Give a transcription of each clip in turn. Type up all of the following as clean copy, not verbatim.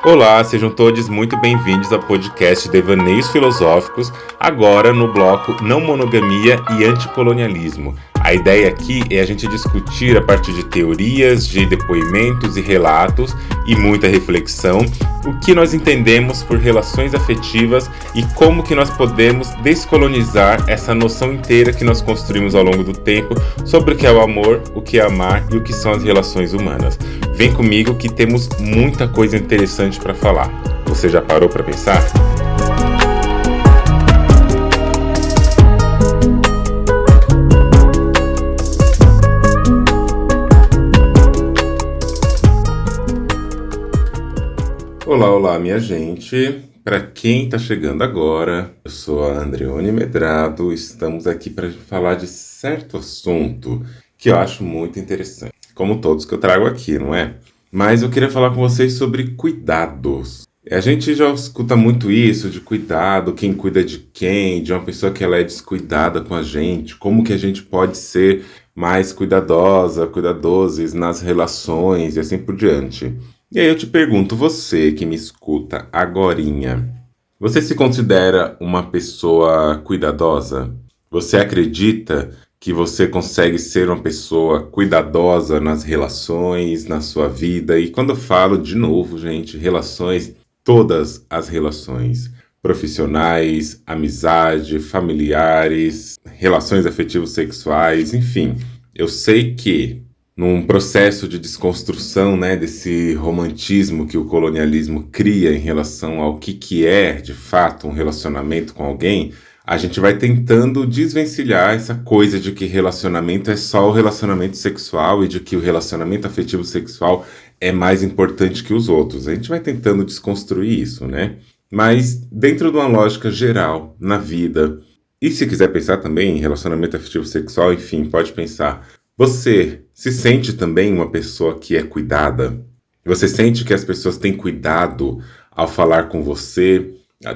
Olá, sejam todos muito bem-vindos ao podcast Devaneios Filosóficos, agora no bloco Não Monogamia e Anticolonialismo. A ideia aqui é a gente discutir a partir de teorias, de depoimentos e relatos e muita reflexão o que nós entendemos por relações afetivas e como que nós podemos descolonizar essa noção inteira que nós construímos ao longo do tempo sobre o que é o amor, o que é amar e o que são as relações humanas. Vem comigo que temos muita coisa interessante para falar. Você já parou para pensar? Olá, minha gente. Para quem está chegando agora, eu sou a Andreone Medrado. Estamos aqui para falar de certo assunto que eu acho muito interessante, como todos que eu trago aqui, não é? Mas eu queria falar com vocês sobre cuidados. A gente já escuta muito isso de cuidado, quem cuida de quem, de uma pessoa que ela é descuidada com a gente, como que a gente pode ser mais cuidadosos nas relações e assim por diante. E aí eu te pergunto, você que me escuta agorinha, você se considera uma pessoa cuidadosa? Você acredita que você consegue ser uma pessoa cuidadosa nas relações, na sua vida? E quando eu falo, de novo, gente, relações, todas as relações, profissionais, amizade, familiares, relações afetivos sexuais, enfim. Eu sei que num processo de desconstrução, né, desse romantismo que o colonialismo cria em relação ao que é, de fato, um relacionamento com alguém, a gente vai tentando desvencilhar essa coisa de que relacionamento é só o relacionamento sexual e de que o relacionamento afetivo sexual é mais importante que os outros. A gente vai tentando desconstruir isso, né? Mas dentro de uma lógica geral, na vida, e se quiser pensar também em relacionamento afetivo sexual, enfim, pode pensar. Você se sente também uma pessoa que é cuidada? Você sente que as pessoas têm cuidado ao falar com você,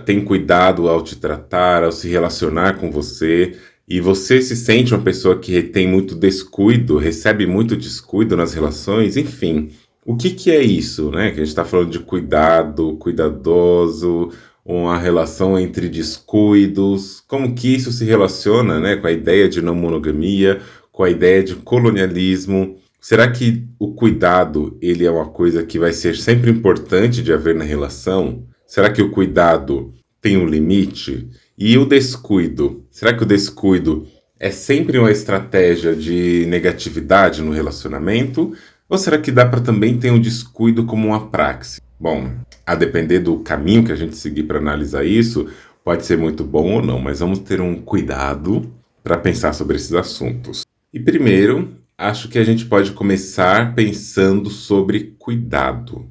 têm cuidado ao te tratar, ao se relacionar com você, e você se sente uma pessoa que tem muito descuido, recebe muito descuido nas relações? Enfim, o que é isso, né? Que a gente está falando de cuidado, cuidadoso, uma relação entre descuidos, como que isso se relaciona, né, com a ideia de não monogamia, com a ideia de colonialismo? Será que o cuidado, ele é uma coisa que vai ser sempre importante de haver na relação? Será que o cuidado tem um limite? E o descuido? Será que o descuido é sempre uma estratégia de negatividade no relacionamento? Ou será que dá para também ter um descuido como uma praxe? Bom, a depender do caminho que a gente seguir para analisar isso, pode ser muito bom ou não, mas vamos ter um cuidado para pensar sobre esses assuntos. E primeiro, acho que a gente pode começar pensando sobre cuidado.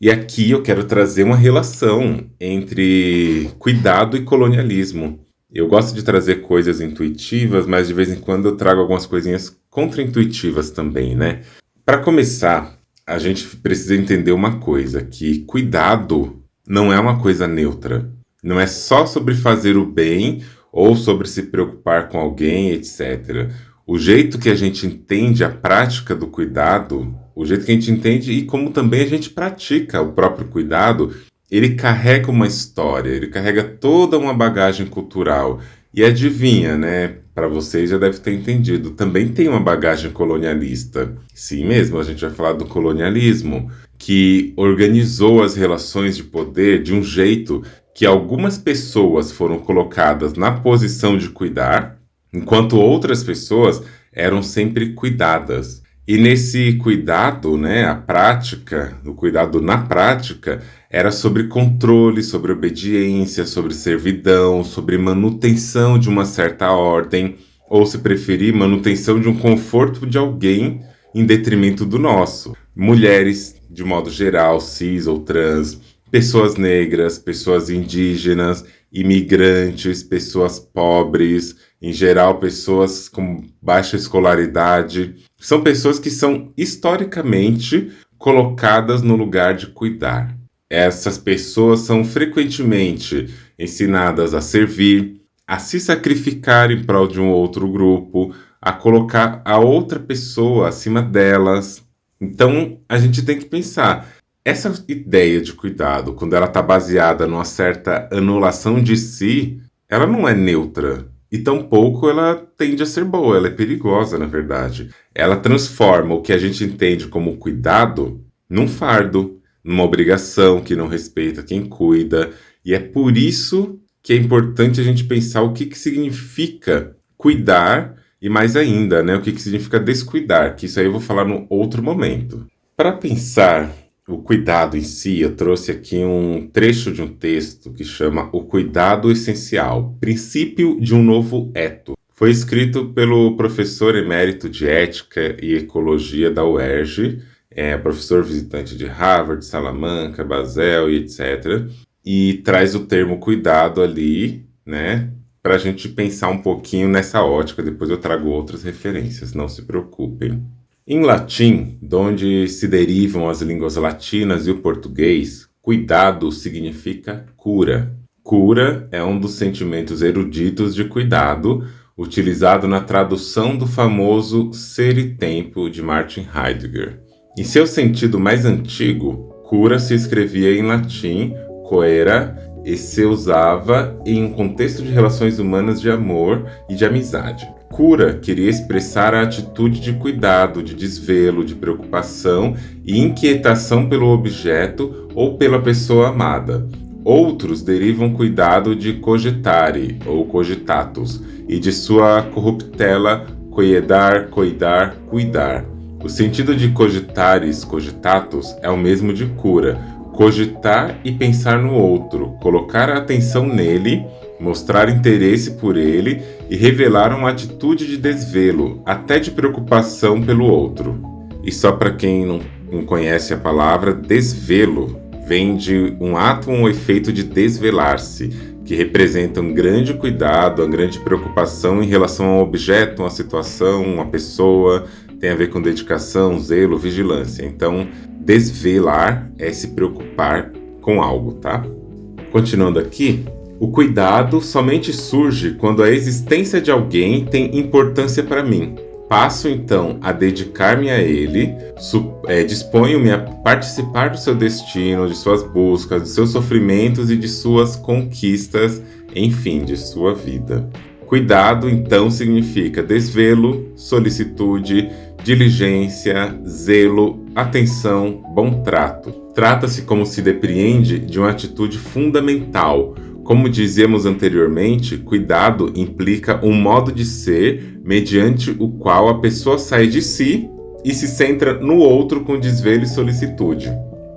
E aqui eu quero trazer uma relação entre cuidado e colonialismo. Eu gosto de trazer coisas intuitivas, mas de vez em quando eu trago algumas coisinhas contraintuitivas também, né? Para começar, a gente precisa entender uma coisa, que cuidado não é uma coisa neutra. Não é só sobre fazer o bem ou sobre se preocupar com alguém, etc. O jeito que a gente entende a prática do cuidado, o jeito que a gente entende e como também a gente pratica o próprio cuidado, ele carrega uma história, ele carrega toda uma bagagem cultural. E adivinha, né? Para vocês já deve ter entendido, também tem uma bagagem colonialista. Sim mesmo, a gente vai falar do colonialismo, que organizou as relações de poder de um jeito que algumas pessoas foram colocadas na posição de cuidar, enquanto outras pessoas eram sempre cuidadas. E nesse cuidado, né, a prática, o cuidado na prática, era sobre controle, sobre obediência, sobre servidão, sobre manutenção de uma certa ordem, ou se preferir, manutenção de um conforto de alguém em detrimento do nosso. Mulheres, de modo geral, cis ou trans, pessoas negras, pessoas indígenas, imigrantes, pessoas pobres, em geral pessoas com baixa escolaridade, são pessoas que são historicamente colocadas no lugar de cuidar. Essas pessoas são frequentemente ensinadas a servir, a se sacrificar em prol de um outro grupo, a colocar a outra pessoa acima delas. Então, a gente tem que pensar, Essa ideia de cuidado, quando ela está baseada numa certa anulação de si, ela não é neutra. E tampouco ela tende a ser boa, ela é perigosa, na verdade. Ela transforma o que a gente entende como cuidado num fardo, numa obrigação que não respeita quem cuida. E é por isso que é importante a gente pensar o que significa cuidar e mais ainda, né, o que significa descuidar, que isso aí eu vou falar num outro momento. Para pensar o cuidado em si, eu trouxe aqui um trecho de um texto que chama O Cuidado Essencial, Princípio de um Novo Eto. Foi escrito pelo professor emérito de Ética e Ecologia da UERJ, professor visitante de Harvard, Salamanca, Basel e etc. E traz o termo cuidado ali, né, para a gente pensar um pouquinho nessa ótica. Depois eu trago outras referências, não se preocupem. Em latim, de onde se derivam as línguas latinas e o português, cuidado significa cura. Cura é um dos sentimentos eruditos de cuidado, utilizado na tradução do famoso Ser e Tempo de Martin Heidegger. Em seu sentido mais antigo, cura se escrevia em latim, coera, e se usava em um contexto de relações humanas de amor e de amizade. Cura queria expressar a atitude de cuidado, de desvelo, de preocupação e inquietação pelo objeto ou pela pessoa amada. Outros derivam cuidado de cogitare ou cogitatus e de sua corruptela coiedar, coidar, cuidar. O sentido de cogitares, cogitatus é o mesmo de cura, cogitar e pensar no outro, colocar a atenção nele, mostrar interesse por ele e revelar uma atitude de desvelo, até de preocupação pelo outro. E só para quem não conhece a palavra, desvelo vem de um ato ou um efeito de desvelar-se, que representa um grande cuidado, uma grande preocupação em relação a um objeto, uma situação, uma pessoa, tem a ver com dedicação, zelo, vigilância. Então, desvelar é se preocupar com algo, tá? Continuando aqui, o cuidado somente surge quando a existência de alguém tem importância para mim. Passo então a dedicar-me a ele, disponho-me a participar do seu destino, de suas buscas, de seus sofrimentos e de suas conquistas, enfim, de sua vida. Cuidado, então, significa desvelo, solicitude, diligência, zelo, atenção, bom trato. Trata-se, como se depreende, de uma atitude fundamental. Como dizíamos anteriormente, cuidado implica um modo de ser mediante o qual a pessoa sai de si e se centra no outro com desvelo e solicitude.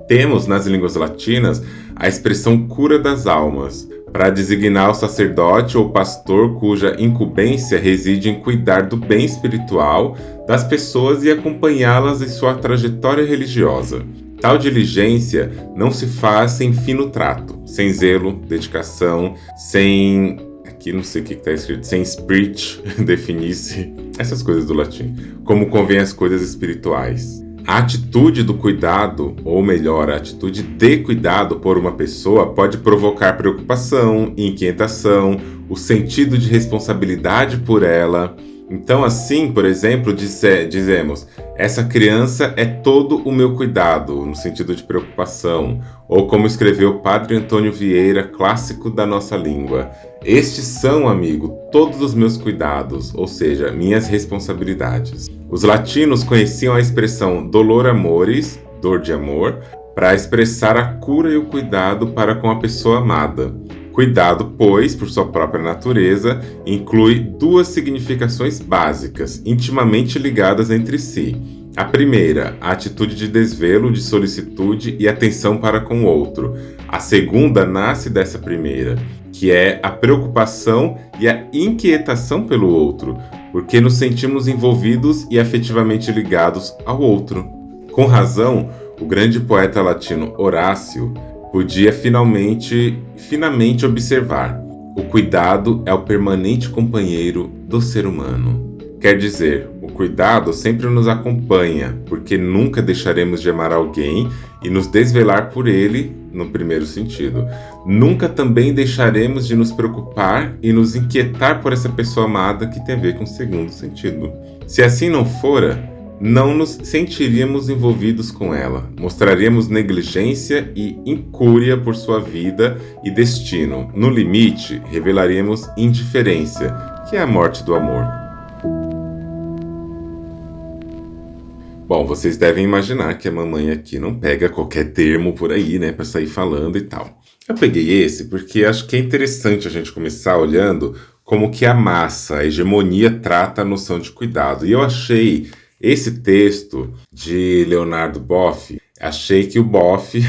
Temos, nas línguas latinas, a expressão cura das almas, para designar o sacerdote ou pastor cuja incumbência reside em cuidar do bem espiritual das pessoas e acompanhá-las em sua trajetória religiosa. Tal diligência não se faz sem fino trato, sem zelo, dedicação, sem... aqui não sei o que está escrito, sem spirit, definisse, essas coisas do latim, como convém as coisas espirituais. A atitude do cuidado, ou melhor, a atitude de cuidado por uma pessoa pode provocar preocupação, inquietação, o sentido de responsabilidade por ela. Então, assim, por exemplo, dizemos, essa criança é todo o meu cuidado, no sentido de preocupação. Ou como escreveu o Padre Antônio Vieira, clássico da nossa língua, estes são, amigo, todos os meus cuidados, ou seja, minhas responsabilidades. Os latinos conheciam a expressão dolor amoris, dor de amor, para expressar a cura e o cuidado para com a pessoa amada. Cuidado, pois, por sua própria natureza, inclui duas significações básicas, intimamente ligadas entre si. A primeira, a atitude de desvelo, de solicitude e atenção para com o outro. A segunda nasce dessa primeira, que é a preocupação e a inquietação pelo outro, porque nos sentimos envolvidos e afetivamente ligados ao outro. Com razão, o grande poeta latino Horácio podia finamente observar: o cuidado é o permanente companheiro do ser humano. Quer dizer, o cuidado sempre nos acompanha, porque nunca deixaremos de amar alguém e nos desvelar por ele, no primeiro sentido. Nunca também deixaremos de nos preocupar e nos inquietar por essa pessoa amada, que tem a ver com o segundo sentido. Se assim não fora, não nos sentiríamos envolvidos com ela. Mostraríamos negligência e incúria por sua vida e destino. No limite, revelaríamos indiferença, que é a morte do amor. Bom, vocês devem imaginar que a mamãe aqui não pega qualquer termo por aí, né, para sair falando e tal. Eu peguei esse porque acho que é interessante a gente começar olhando como que a massa, a hegemonia trata a noção de cuidado. E eu achei esse texto de Leonardo Boff, achei que o Boff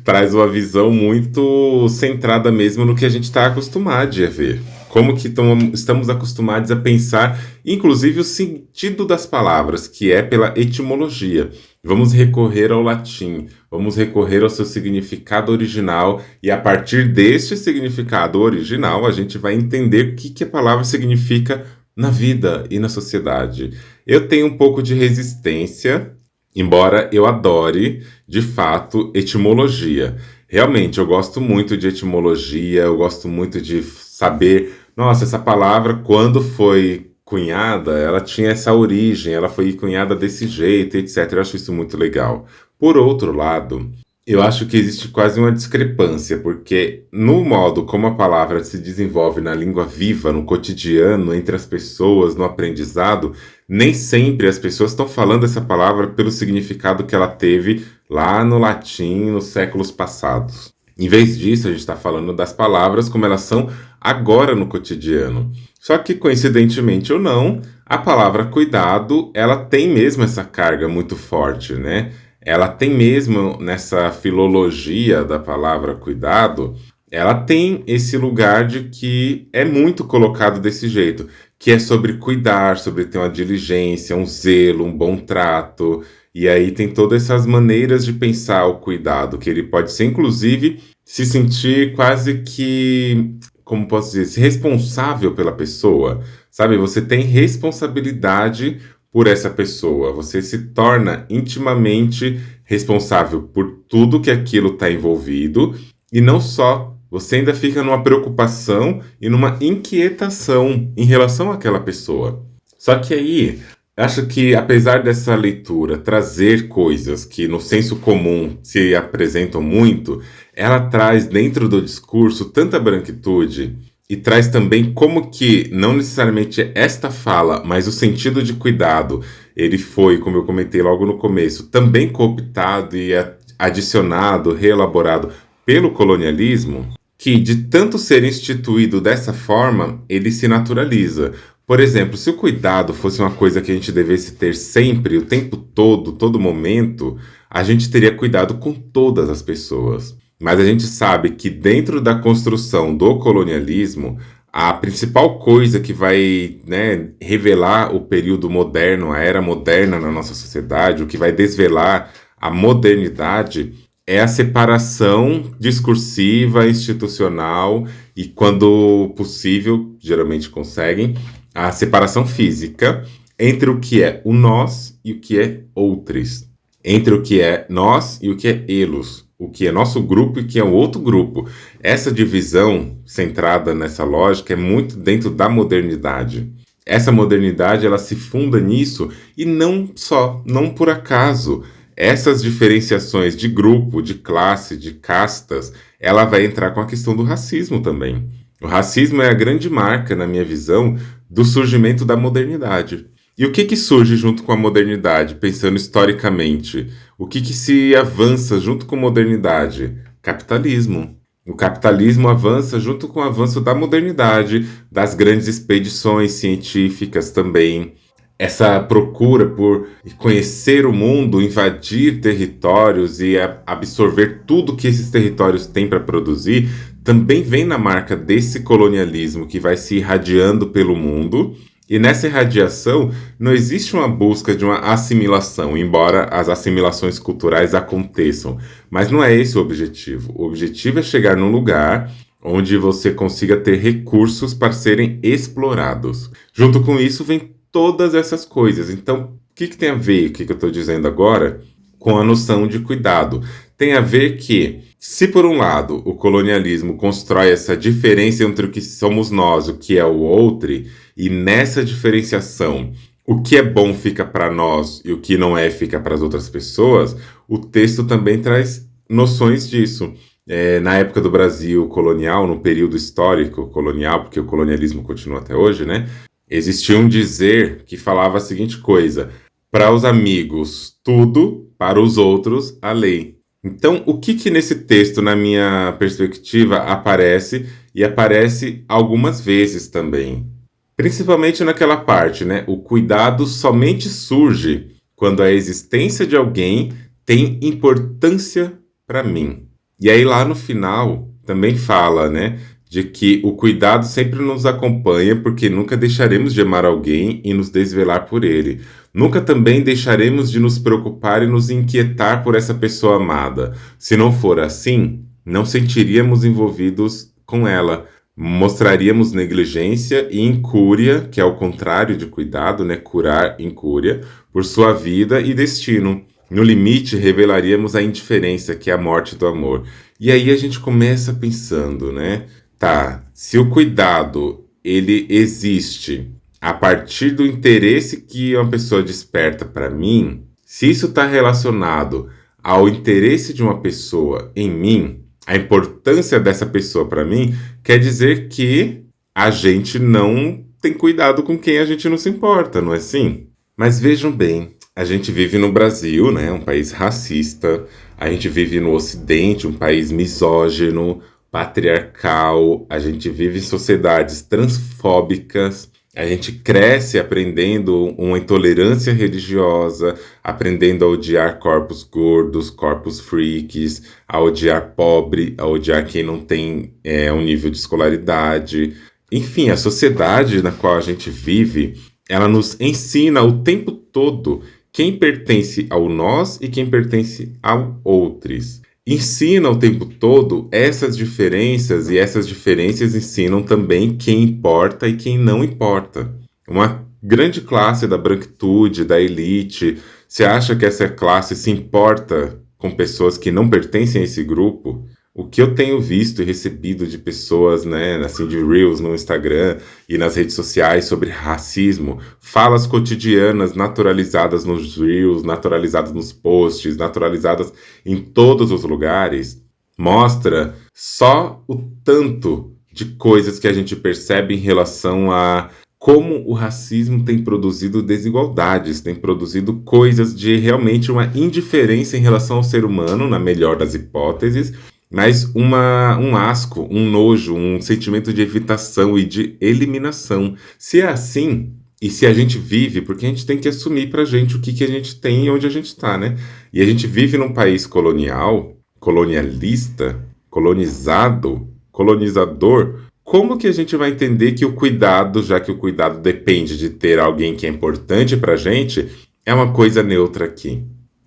traz uma visão muito centrada mesmo no que a gente está acostumado a ver. Como que estamos acostumados a pensar, inclusive, o sentido das palavras, que é pela etimologia. Vamos recorrer ao latim, vamos recorrer ao seu significado original, e a partir deste significado original, a gente vai entender o que a palavra significa na vida e na sociedade. Eu tenho um pouco de resistência, embora eu adore, de fato, etimologia. Realmente, eu gosto muito de etimologia, eu gosto muito de saber, nossa, essa palavra, quando foi cunhada, ela tinha essa origem, ela foi cunhada desse jeito, etc. Eu acho isso muito legal. Por outro lado, eu acho que existe quase uma discrepância, porque no modo como a palavra se desenvolve na língua viva, no cotidiano, entre as pessoas, no aprendizado, nem sempre as pessoas estão falando essa palavra pelo significado que ela teve lá no latim, nos séculos passados. Em vez disso, a gente está falando das palavras como elas são agora no cotidiano. Só que, coincidentemente ou não, a palavra cuidado, ela tem mesmo essa carga muito forte, né? Ela tem mesmo, nessa filologia da palavra cuidado, ela tem esse lugar de que é muito colocado desse jeito, que é sobre cuidar, sobre ter uma diligência, um zelo, um bom trato. E aí tem todas essas maneiras de pensar o cuidado, que ele pode ser, inclusive, se sentir quase que, como posso dizer, responsável pela pessoa. Sabe, você tem responsabilidade por essa pessoa, você se torna intimamente responsável por tudo que aquilo está envolvido, e não só, você ainda fica numa preocupação e numa inquietação em relação àquela pessoa. Só que aí, acho que apesar dessa leitura trazer coisas que no senso comum se apresentam muito, ela traz dentro do discurso tanta branquitude e traz também como que, não necessariamente esta fala, mas o sentido de cuidado, ele foi, como eu comentei logo no começo, também cooptado e adicionado, reelaborado pelo colonialismo, que de tanto ser instituído dessa forma, ele se naturaliza. Por exemplo, se o cuidado fosse uma coisa que a gente devesse ter sempre, o tempo todo, todo momento, a gente teria cuidado com todas as pessoas. Mas a gente sabe que dentro da construção do colonialismo, a principal coisa que vai, né, revelar o período moderno, a era moderna na nossa sociedade, o que vai desvelar a modernidade, é a separação discursiva, institucional e, quando possível, geralmente conseguem, a separação física entre o que é o nós e o que é outros, entre o que é nós e o que é elos, o que é nosso grupo e o que é o outro grupo. Essa divisão centrada nessa lógica é muito dentro da modernidade. Essa modernidade, ela se funda nisso, e não só, não por acaso. Essas diferenciações de grupo, de classe, de castas, ela vai entrar com a questão do racismo também. O racismo é a grande marca, na minha visão, do surgimento da modernidade. E o que surge junto com a modernidade, pensando historicamente? O que se avança junto com a modernidade? Capitalismo. O capitalismo avança junto com o avanço da modernidade, das grandes expedições científicas também. Essa procura por conhecer o mundo, invadir territórios e absorver tudo que esses territórios têm para produzir, também vem na marca desse colonialismo que vai se irradiando pelo mundo. E nessa irradiação não existe uma busca de uma assimilação, embora as assimilações culturais aconteçam. Mas não é esse o objetivo. O objetivo é chegar num lugar onde você consiga ter recursos para serem explorados. Junto com isso vem todas essas coisas. Então, o que tem a ver, o que eu estou dizendo agora, com a noção de cuidado? Tem a ver que, se por um lado o colonialismo constrói essa diferença entre o que somos nós, o que é o outro, e nessa diferenciação o que é bom fica para nós e o que não é fica para as outras pessoas, o texto também traz noções disso. Na época do Brasil colonial, no período histórico colonial, porque o colonialismo continua até hoje, né? Existia um dizer que falava a seguinte coisa: para os amigos, tudo, para os outros, a lei. Então, o que que nesse texto, na minha perspectiva, aparece e aparece algumas vezes também? Principalmente naquela parte, né? O cuidado somente surge quando a existência de alguém tem importância para mim. E aí lá no final também fala, né, de que o cuidado sempre nos acompanha porque nunca deixaremos de amar alguém e nos desvelar por ele. Nunca também deixaremos de nos preocupar e nos inquietar por essa pessoa amada. Se não for assim, não sentiríamos envolvidos com ela. Mostraríamos negligência e incúria, que é o contrário de cuidado, né? Curar incúria, por sua vida e destino. No limite, revelaríamos a indiferença, que é a morte do amor. E aí a gente começa pensando, né? Tá, se o cuidado ele existe a partir do interesse que uma pessoa desperta para mim, se isso está relacionado ao interesse de uma pessoa em mim, a importância dessa pessoa para mim, quer dizer que a gente não tem cuidado com quem a gente não se importa, não é assim? Mas vejam bem, a gente vive no Brasil, né, um país racista, a gente vive no Ocidente, um país misógino, patriarcal, a gente vive em sociedades transfóbicas, a gente cresce aprendendo uma intolerância religiosa, aprendendo a odiar corpos gordos, corpos freaks, a odiar pobre, a odiar quem não tem um nível de escolaridade. Enfim, a sociedade na qual a gente vive, ela nos ensina o tempo todo quem pertence ao nós e quem pertence ao outros. Ensina o tempo todo essas diferenças e essas diferenças ensinam também quem importa e quem não importa. Uma grande classe da branquitude, da elite, você acha que essa classe se importa com pessoas que não pertencem a esse grupo? O que eu tenho visto e recebido de pessoas, né, assim, de Reels no Instagram e nas redes sociais sobre racismo, falas cotidianas naturalizadas nos Reels, naturalizadas nos posts, naturalizadas em todos os lugares, mostra só o tanto de coisas que a gente percebe em relação a como o racismo tem produzido desigualdades, tem produzido coisas de realmente uma indiferença em relação ao ser humano, na melhor das hipóteses, mas um asco, um nojo, um sentimento de evitação e de eliminação. Se é assim, e se a gente vive, porque a gente tem que assumir pra gente o que a gente tem e onde a gente está, né? E a gente vive num país colonial, colonialista, colonizado, colonizador. Como que a gente vai entender que o cuidado, já que o cuidado depende de ter alguém que é importante pra gente, é uma coisa neutra aqui?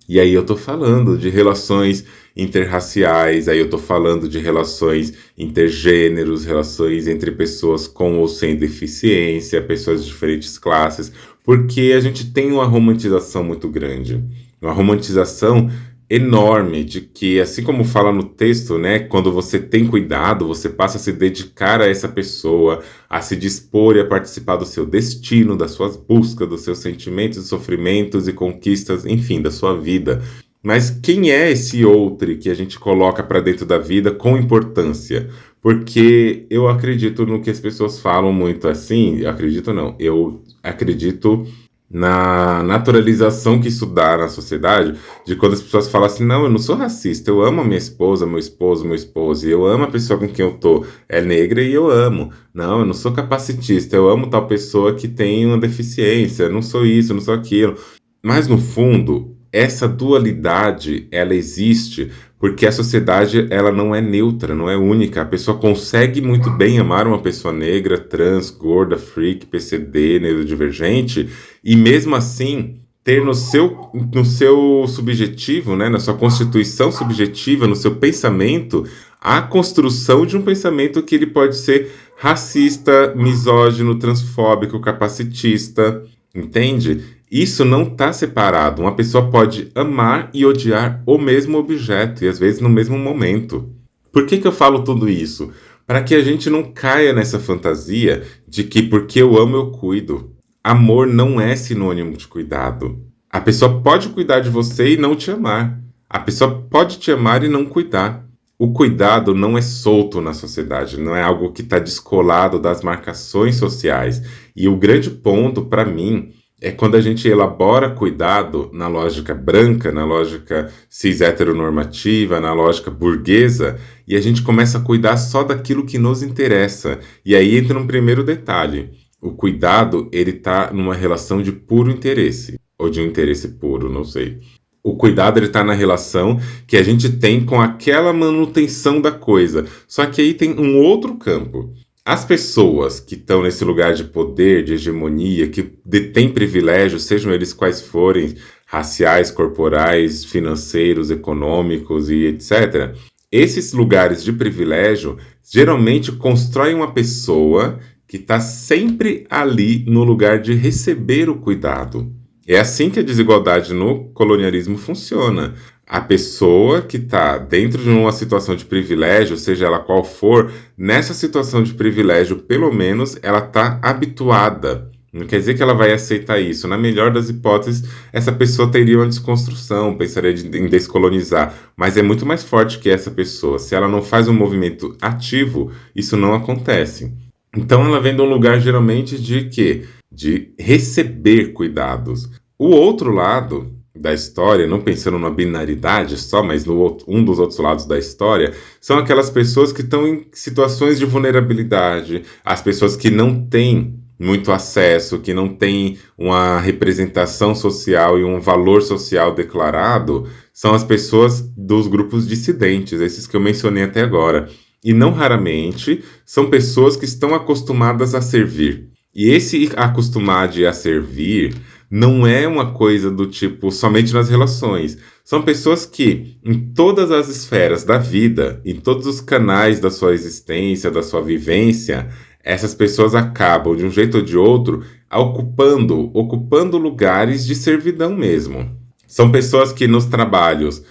E aí eu tô falando de relações interraciais, aí eu tô falando de relações intergêneros, relações entre pessoas com ou sem deficiência, pessoas de diferentes classes, porque a gente tem uma romantização muito grande, uma romantização enorme de que, assim como fala no texto, né, quando você tem cuidado, você passa a se dedicar a essa pessoa, a se dispor e a participar do seu destino, das suas buscas, dos seus sentimentos, sofrimentos e conquistas, enfim, da sua vida. Mas quem é esse outro que a gente coloca para dentro da vida com importância? Porque eu acredito no que as pessoas falam muito assim, acredito não, eu acredito na naturalização que isso dá na sociedade, de quando as pessoas falam assim, não, eu não sou racista, eu amo a minha esposa, meu esposo, meu esposo, e eu amo a pessoa com quem eu tô, é negra e eu amo. Não, eu não sou capacitista, eu amo tal pessoa que tem uma deficiência, eu não sou isso, eu não sou aquilo. Mas no fundo, essa dualidade, ela existe porque a sociedade, ela não é neutra, não é única. A pessoa consegue muito bem amar uma pessoa negra, trans, gorda, freak, PCD, neurodivergente, e mesmo assim ter no seu subjetivo, né, na sua constituição subjetiva, no seu pensamento, a construção de um pensamento que ele pode ser racista, misógino, transfóbico, capacitista, entende? Isso não está separado. Uma pessoa pode amar e odiar o mesmo objeto, e às vezes no mesmo momento. Por que eu falo tudo isso? Para que a gente não caia nessa fantasia de que porque eu amo eu cuido. Amor não é sinônimo de cuidado. A pessoa pode cuidar de você e não te amar. A pessoa pode te amar e não cuidar. O cuidado não é solto na sociedade, não é algo que está descolado das marcações sociais. E o grande ponto, para mim, é quando a gente elabora cuidado na lógica branca, na lógica cis heteronormativa, na lógica burguesa, e a gente começa a cuidar só daquilo que nos interessa. E aí entra um primeiro detalhe. O cuidado, ele está numa relação de puro interesse, ou de um interesse puro, não sei. O cuidado, ele está na relação que a gente tem com aquela manutenção da coisa. Só que aí tem um outro campo. As pessoas que estão nesse lugar de poder, de hegemonia, que detêm privilégios, sejam eles quais forem, raciais, corporais, financeiros, econômicos e etc., esses lugares de privilégio geralmente constroem uma pessoa que está sempre ali no lugar de receber o cuidado. É assim que a desigualdade no colonialismo funciona. A pessoa que está dentro de uma situação de privilégio, seja ela qual for, nessa situação de privilégio, pelo menos, ela está habituada. Não quer dizer que ela vai aceitar isso. Na melhor das hipóteses, essa pessoa teria uma desconstrução, pensaria em descolonizar. Mas é muito mais forte que essa pessoa. Se ela não faz um movimento ativo, isso não acontece. Então ela vem de um lugar geralmente de quê? De receber cuidados. O outro lado da história, não pensando na binaridade só, mas um dos outros lados da história, são aquelas pessoas que estão em situações de vulnerabilidade, as pessoas que não têm muito acesso, que não têm uma representação social e um valor social declarado, são as pessoas dos grupos dissidentes, esses que eu mencionei até agora. E não raramente são pessoas que estão acostumadas a servir. E esse acostumar a servir não é uma coisa do tipo somente nas relações. São pessoas que, em todas as esferas da vida, em todos os canais da sua existência, da sua vivência, essas pessoas acabam, de um jeito ou de outro, ocupando lugares de servidão mesmo. São pessoas que nos trabalhos,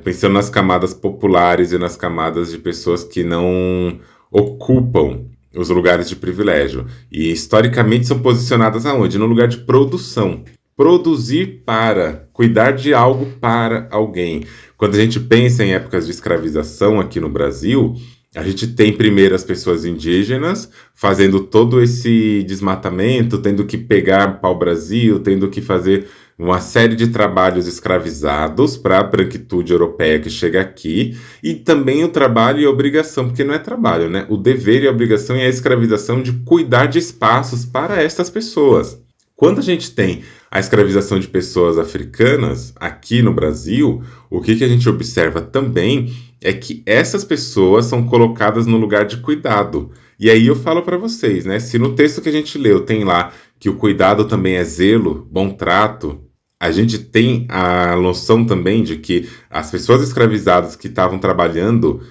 pensando nas camadas populares e nas camadas de pessoas que não ocupam os lugares de privilégio. E historicamente são posicionadas aonde? No lugar de produção. Produzir para, cuidar de algo para alguém. Quando a gente pensa em épocas de escravização aqui no Brasil, a gente tem primeiro as pessoas indígenas fazendo todo esse desmatamento, tendo que pegar pau-brasil, tendo que fazer uma série de trabalhos escravizados para a branquitude europeia que chega aqui, e também o trabalho e a obrigação, porque não é trabalho, né? O dever e a obrigação e a escravização de cuidar de espaços para estas pessoas. Quando a gente tem a escravização de pessoas africanas aqui no Brasil, o que a gente observa também é que essas pessoas são colocadas no lugar de cuidado. E aí eu falo para vocês, né? Se no texto que a gente leu tem lá que o cuidado também é zelo, bom trato, a gente tem a noção também de que as pessoas escravizadas que estavam trabalhando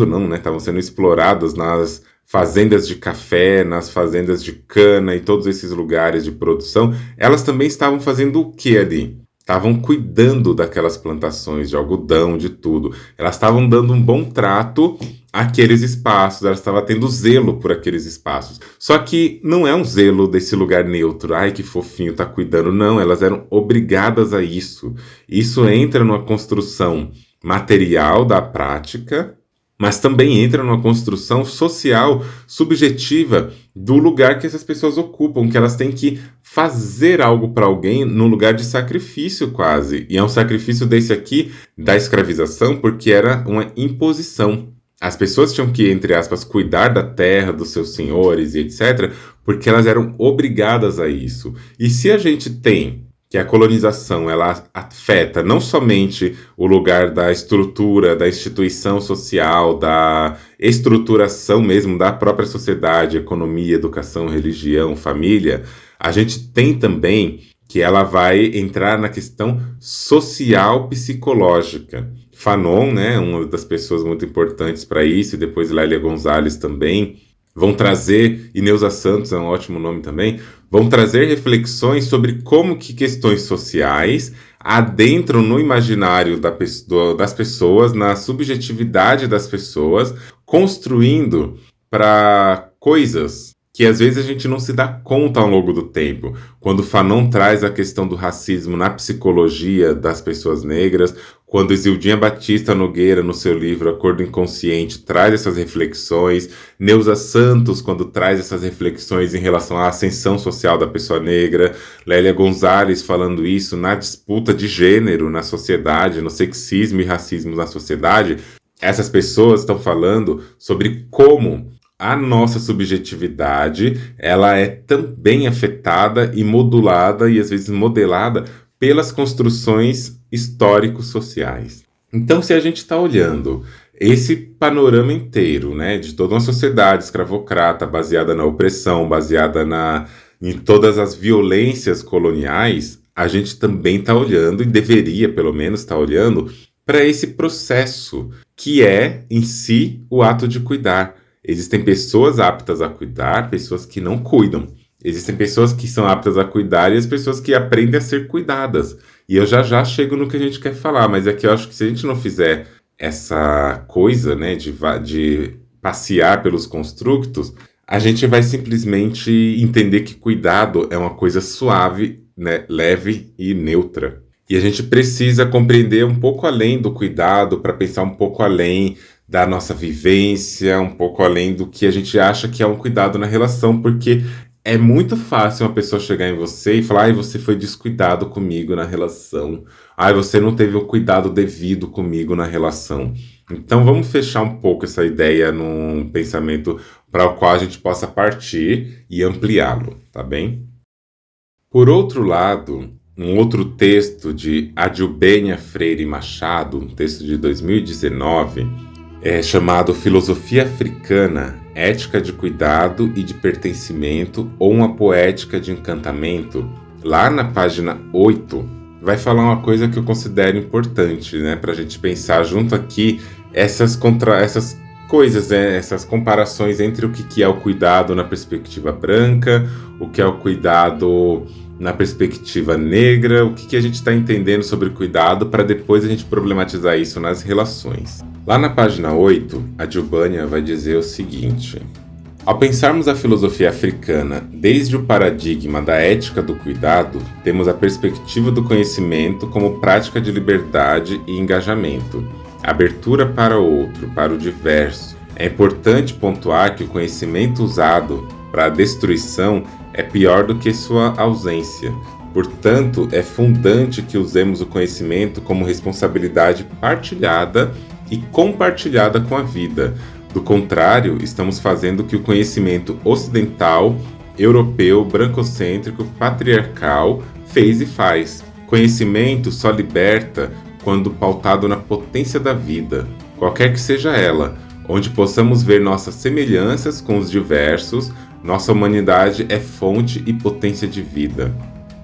não, né? Estavam sendo exploradas nas fazendas de café, nas fazendas de cana e todos esses lugares de produção, elas também estavam fazendo o que ali? Estavam cuidando daquelas plantações de algodão, de tudo. Elas estavam dando um bom trato àqueles espaços, elas estavam tendo zelo por aqueles espaços. Só que não é um zelo desse lugar neutro, ai que fofinho, tá cuidando. Não, elas eram obrigadas a isso. Isso entra numa construção material da prática, mas também entra numa construção social subjetiva do lugar que essas pessoas ocupam, que elas têm que fazer algo para alguém no lugar de sacrifício quase. E é um sacrifício desse aqui da escravização, porque era uma imposição. As pessoas tinham que, entre aspas, cuidar da terra, dos seus senhores e etc., porque elas eram obrigadas a isso. E se a gente tem que a colonização ela afeta não somente o lugar da estrutura, da instituição social, da estruturação mesmo da própria sociedade, economia, educação, religião, família, a gente tem também que ela vai entrar na questão social psicológica. Fanon, né, uma das pessoas muito importantes para isso, e depois Lélia Gonzalez também, vão trazer, e Neuza Santos é um ótimo nome também, vão trazer reflexões sobre como que questões sociais adentram no imaginário das pessoas, na subjetividade das pessoas, construindo para coisas que às vezes a gente não se dá conta ao longo do tempo. Quando o Fanon traz a questão do racismo na psicologia das pessoas negras, quando Isildinha Batista Nogueira, no seu livro Acordo Inconsciente, traz essas reflexões, Neuza Santos, quando traz essas reflexões em relação à ascensão social da pessoa negra, Lélia Gonzalez falando isso na disputa de gênero na sociedade, no sexismo e racismo na sociedade, essas pessoas estão falando sobre como a nossa subjetividade, ela é também afetada e modulada e às vezes modelada pelas construções históricos sociais. Então, se a gente está olhando esse panorama inteiro, né, de toda uma sociedade escravocrata, baseada na opressão, baseada em todas as violências coloniais, a gente também está olhando, e deveria pelo menos estar olhando, para esse processo que é, em si, o ato de cuidar. Existem pessoas aptas a cuidar, pessoas que não cuidam. Existem pessoas que são aptas a cuidar e as pessoas que aprendem a ser cuidadas. E eu já chego no que a gente quer falar, mas é que eu acho que se a gente não fizer essa coisa, né, de passear pelos construtos, a gente vai simplesmente entender que cuidado é uma coisa suave, né, leve e neutra. E a gente precisa compreender um pouco além do cuidado, para pensar um pouco além da nossa vivência, um pouco além do que a gente acha que é um cuidado na relação, porque é muito fácil uma pessoa chegar em você e falar: ai, você foi descuidado comigo na relação, ai, você não teve o cuidado devido comigo na relação. Então vamos fechar um pouco essa ideia num pensamento para o qual a gente possa partir e ampliá-lo, tá bem? Por outro lado, um outro texto de Adilbenia Freire Machado, um texto de 2019, chamado Filosofia Africana, Ética de Cuidado e de Pertencimento ou uma Poética de Encantamento, lá na página 8, vai falar uma coisa que eu considero importante, né, para a gente pensar junto aqui essas coisas, né, essas comparações entre o que é o cuidado na perspectiva branca, o que é o cuidado na perspectiva negra, o que a gente está entendendo sobre cuidado, para depois a gente problematizar isso nas relações. Lá na página 8, a Adilbenia vai dizer o seguinte: ao pensarmos a filosofia africana desde o paradigma da ética do cuidado, temos a perspectiva do conhecimento como prática de liberdade e engajamento, abertura para o outro, para o diverso. É importante pontuar que o conhecimento usado para a destruição é pior do que sua ausência. Portanto, é fundante que usemos o conhecimento como responsabilidade partilhada e compartilhada com a vida. Do contrário, estamos fazendo o que o conhecimento ocidental, europeu, brancocêntrico, patriarcal fez e faz. Conhecimento só liberta quando pautado na potência da vida, qualquer que seja ela, onde possamos ver nossas semelhanças com os diversos. Nossa humanidade é fonte e potência de vida.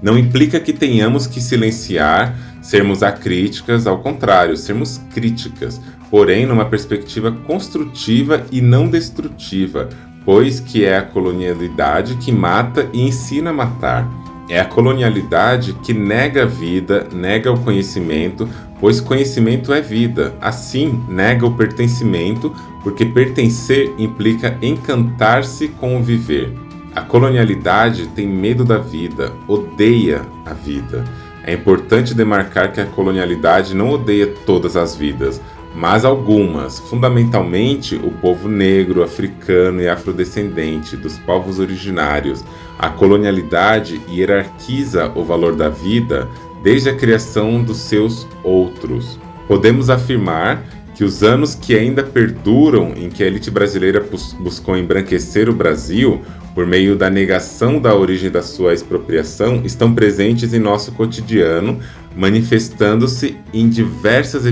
Não implica que tenhamos que silenciar, sermos acríticas, ao contrário, sermos críticas, porém numa perspectiva construtiva e não destrutiva, pois que é a colonialidade que mata e ensina a matar. É a colonialidade que nega a vida, nega o conhecimento, pois conhecimento é vida. Assim, nega o pertencimento, porque pertencer implica encantar-se com o viver. A colonialidade tem medo da vida, odeia a vida. É importante demarcar que a colonialidade não odeia todas as vidas, mas algumas, fundamentalmente o povo negro, africano e afrodescendente, dos povos originários. A colonialidade hierarquiza o valor da vida desde a criação dos seus outros. Podemos afirmar que os anos que ainda perduram em que a elite brasileira buscou embranquecer o Brasil, por meio da negação da origem da sua expropriação, estão presentes em nosso cotidiano, manifestando-se em diversas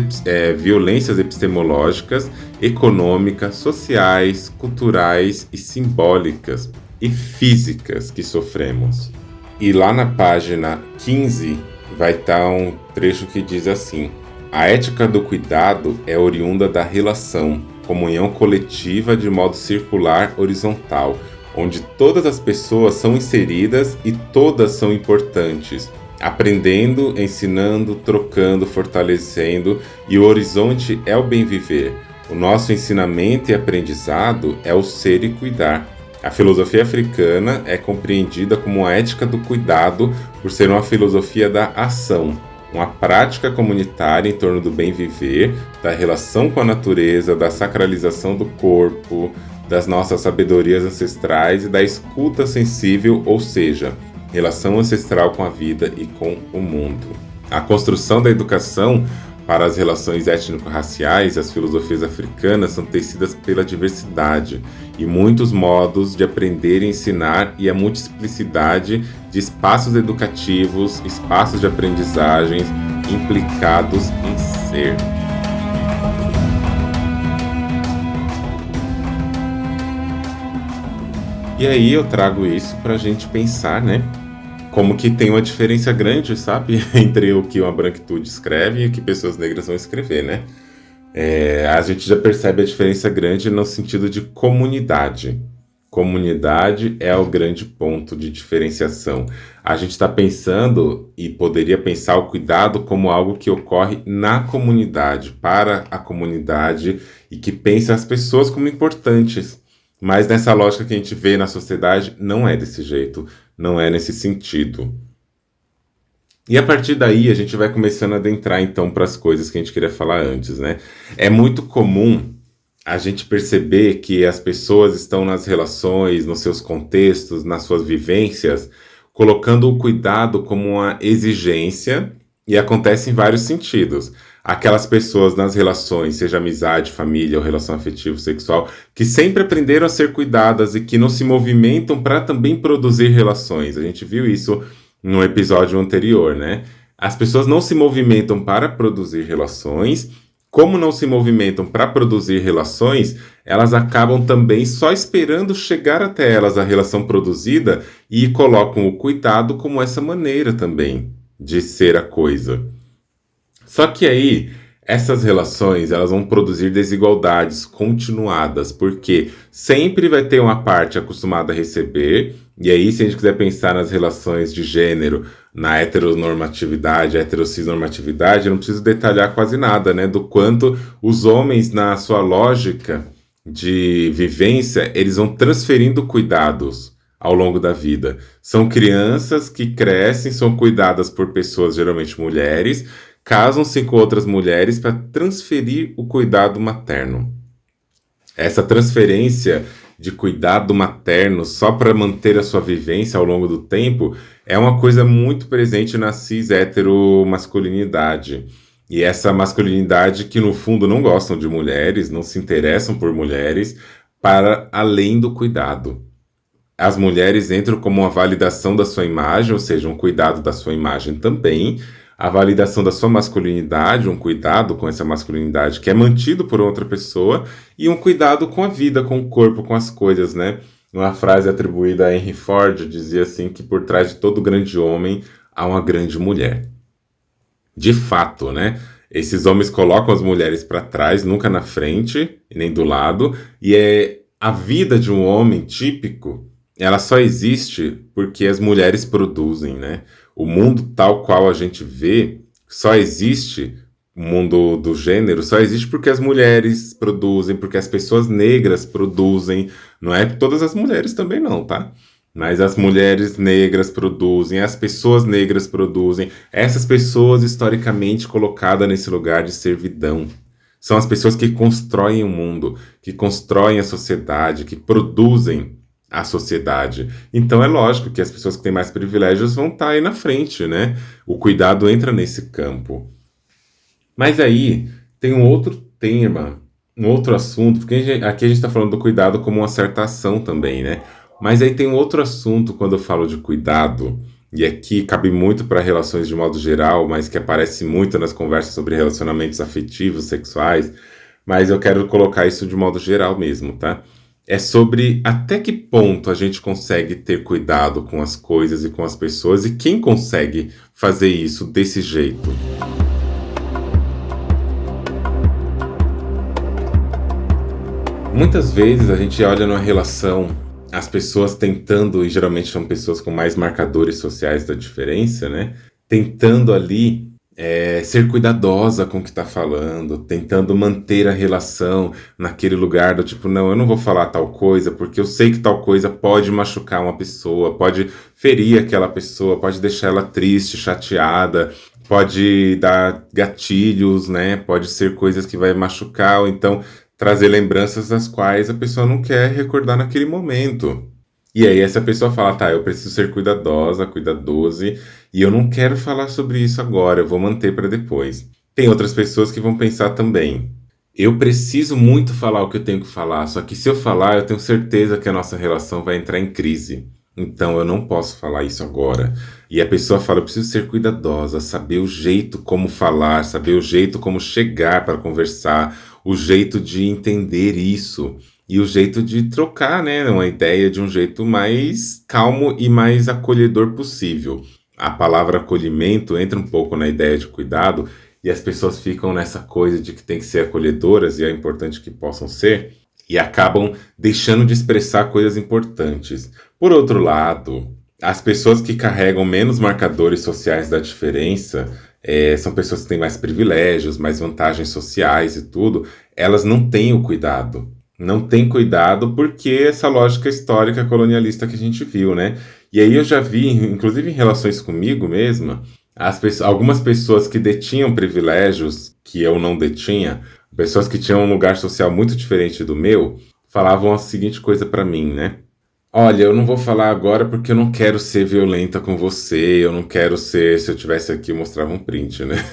violências epistemológicas, econômicas, sociais, culturais e simbólicas e físicas que sofremos. E lá na página 15 vai estar um trecho que diz assim: a ética do cuidado é oriunda da relação, comunhão coletiva de modo circular horizontal, onde todas as pessoas são inseridas e todas são importantes, aprendendo, ensinando, trocando, fortalecendo, e o horizonte é o bem viver. O nosso ensinamento e aprendizado é o ser e cuidar. A filosofia africana é compreendida como a ética do cuidado por ser uma filosofia da ação, uma prática comunitária em torno do bem viver, da relação com a natureza, da sacralização do corpo, das nossas sabedorias ancestrais e da escuta sensível, ou seja, relação ancestral com a vida e com o mundo. A construção da educação para as relações étnico-raciais, as filosofias africanas são tecidas pela diversidade e muitos modos de aprender e ensinar e a multiplicidade de espaços educativos, espaços de aprendizagens implicados em ser. E aí eu trago isso para a gente pensar, né? Como que tem uma diferença grande, sabe? Entre o que uma branquitude escreve e o que pessoas negras vão escrever, né? A gente já percebe a diferença grande no sentido de comunidade. Comunidade é o grande ponto de diferenciação. A gente está pensando e poderia pensar o cuidado como algo que ocorre na comunidade, para a comunidade e que pensa as pessoas como importantes. Mas nessa lógica que a gente vê na sociedade, não é desse jeito, não é nesse sentido. E a partir daí a gente vai começando a adentrar então para as coisas que a gente queria falar antes, né? É muito comum a gente perceber que as pessoas estão nas relações, nos seus contextos, nas suas vivências, colocando o cuidado como uma exigência e acontece em vários sentidos. Aquelas pessoas nas relações, seja amizade, família ou relação afetiva, sexual, que sempre aprenderam a ser cuidadas e que não se movimentam para também produzir relações. A gente viu isso no episódio anterior, né? As pessoas não se movimentam para produzir relações. Como não se movimentam para produzir relações, elas acabam também só esperando chegar até elas a relação produzida e colocam o cuidado como essa maneira também de ser a coisa. Só que aí, essas relações, elas vão produzir desigualdades continuadas, porque sempre vai ter uma parte acostumada a receber, e aí se a gente quiser pensar nas relações de gênero, na heteronormatividade, heterocisnormatividade, eu não preciso detalhar quase nada, né, do quanto os homens, na sua lógica de vivência, eles vão transferindo cuidados ao longo da vida. São crianças que crescem, são cuidadas por pessoas, geralmente mulheres, casam-se com outras mulheres para transferir o cuidado materno. Essa transferência de cuidado materno só para manter a sua vivência ao longo do tempo é uma coisa muito presente na cis-heteromasculinidade. E essa masculinidade que no fundo não gostam de mulheres, não se interessam por mulheres, para além do cuidado. As mulheres entram como uma validação da sua imagem, ou seja, um cuidado da sua imagem também, a validação da sua masculinidade, um cuidado com essa masculinidade que é mantido por outra pessoa, e um cuidado com a vida, com o corpo, com as coisas, né? Uma frase atribuída a Henry Ford dizia assim que por trás de todo grande homem há uma grande mulher. De fato, né? Esses homens colocam as mulheres para trás, nunca na frente, nem do lado, e a vida de um homem típico, ela só existe porque as mulheres produzem, né? O mundo tal qual a gente vê só existe, o mundo do gênero só existe porque as mulheres produzem, porque as pessoas negras produzem. Não é todas as mulheres também não, tá? Mas as mulheres negras produzem, as pessoas negras produzem. Essas pessoas historicamente colocadas nesse lugar de servidão. São as pessoas que constroem o mundo, que constroem a sociedade, que produzem a sociedade. Então é lógico que as pessoas que têm mais privilégios vão estar aí na frente, né? O cuidado entra nesse campo. Mas aí tem um outro tema, um outro assunto, porque aqui a gente está falando do cuidado como uma certa ação também, né? Mas aí tem um outro assunto quando eu falo de cuidado, e aqui cabe muito para relações de modo geral, mas que aparece muito nas conversas sobre relacionamentos afetivos, sexuais, mas eu quero colocar isso de modo geral mesmo, tá? É sobre até que ponto a gente consegue ter cuidado com as coisas e com as pessoas e quem consegue fazer isso desse jeito. Muitas vezes a gente olha numa relação, as pessoas tentando, e geralmente são pessoas com mais marcadores sociais da diferença, né? Tentando ali ser cuidadosa com o que está falando, tentando manter a relação naquele lugar do tipo, não, eu não vou falar tal coisa porque eu sei que tal coisa pode machucar uma pessoa, pode ferir aquela pessoa, pode deixar ela triste, chateada, pode dar gatilhos, né? Pode ser coisas que vai machucar, ou então trazer lembranças das quais a pessoa não quer recordar naquele momento. E aí essa pessoa fala, tá, eu preciso ser cuidadosa, cuidadose, e eu não quero falar sobre isso agora, eu vou manter para depois. Tem outras pessoas que vão pensar também. Eu preciso muito falar o que eu tenho que falar, só que se eu falar, eu tenho certeza que a nossa relação vai entrar em crise. Então eu não posso falar isso agora. E a pessoa fala, eu preciso ser cuidadosa, saber o jeito como falar, saber o jeito como chegar para conversar, o jeito de entender isso. E o jeito de trocar, né, uma ideia de um jeito mais calmo e mais acolhedor possível. A palavra acolhimento entra um pouco na ideia de cuidado e as pessoas ficam nessa coisa de que tem que ser acolhedoras e é importante que possam ser e acabam deixando de expressar coisas importantes. Por outro lado, as pessoas que carregam menos marcadores sociais da diferença, são pessoas que têm mais privilégios, mais vantagens sociais e tudo, elas não têm o cuidado. Não tem cuidado porque essa lógica histórica colonialista que a gente viu, né? E aí eu já vi, inclusive em relações comigo mesma, algumas pessoas que detinham privilégios que eu não detinha, pessoas que tinham um lugar social muito diferente do meu, falavam a seguinte coisa pra mim, né? Olha, eu não vou falar agora porque eu não quero ser violenta com você, eu não quero ser, se eu tivesse aqui eu mostrava um print, né?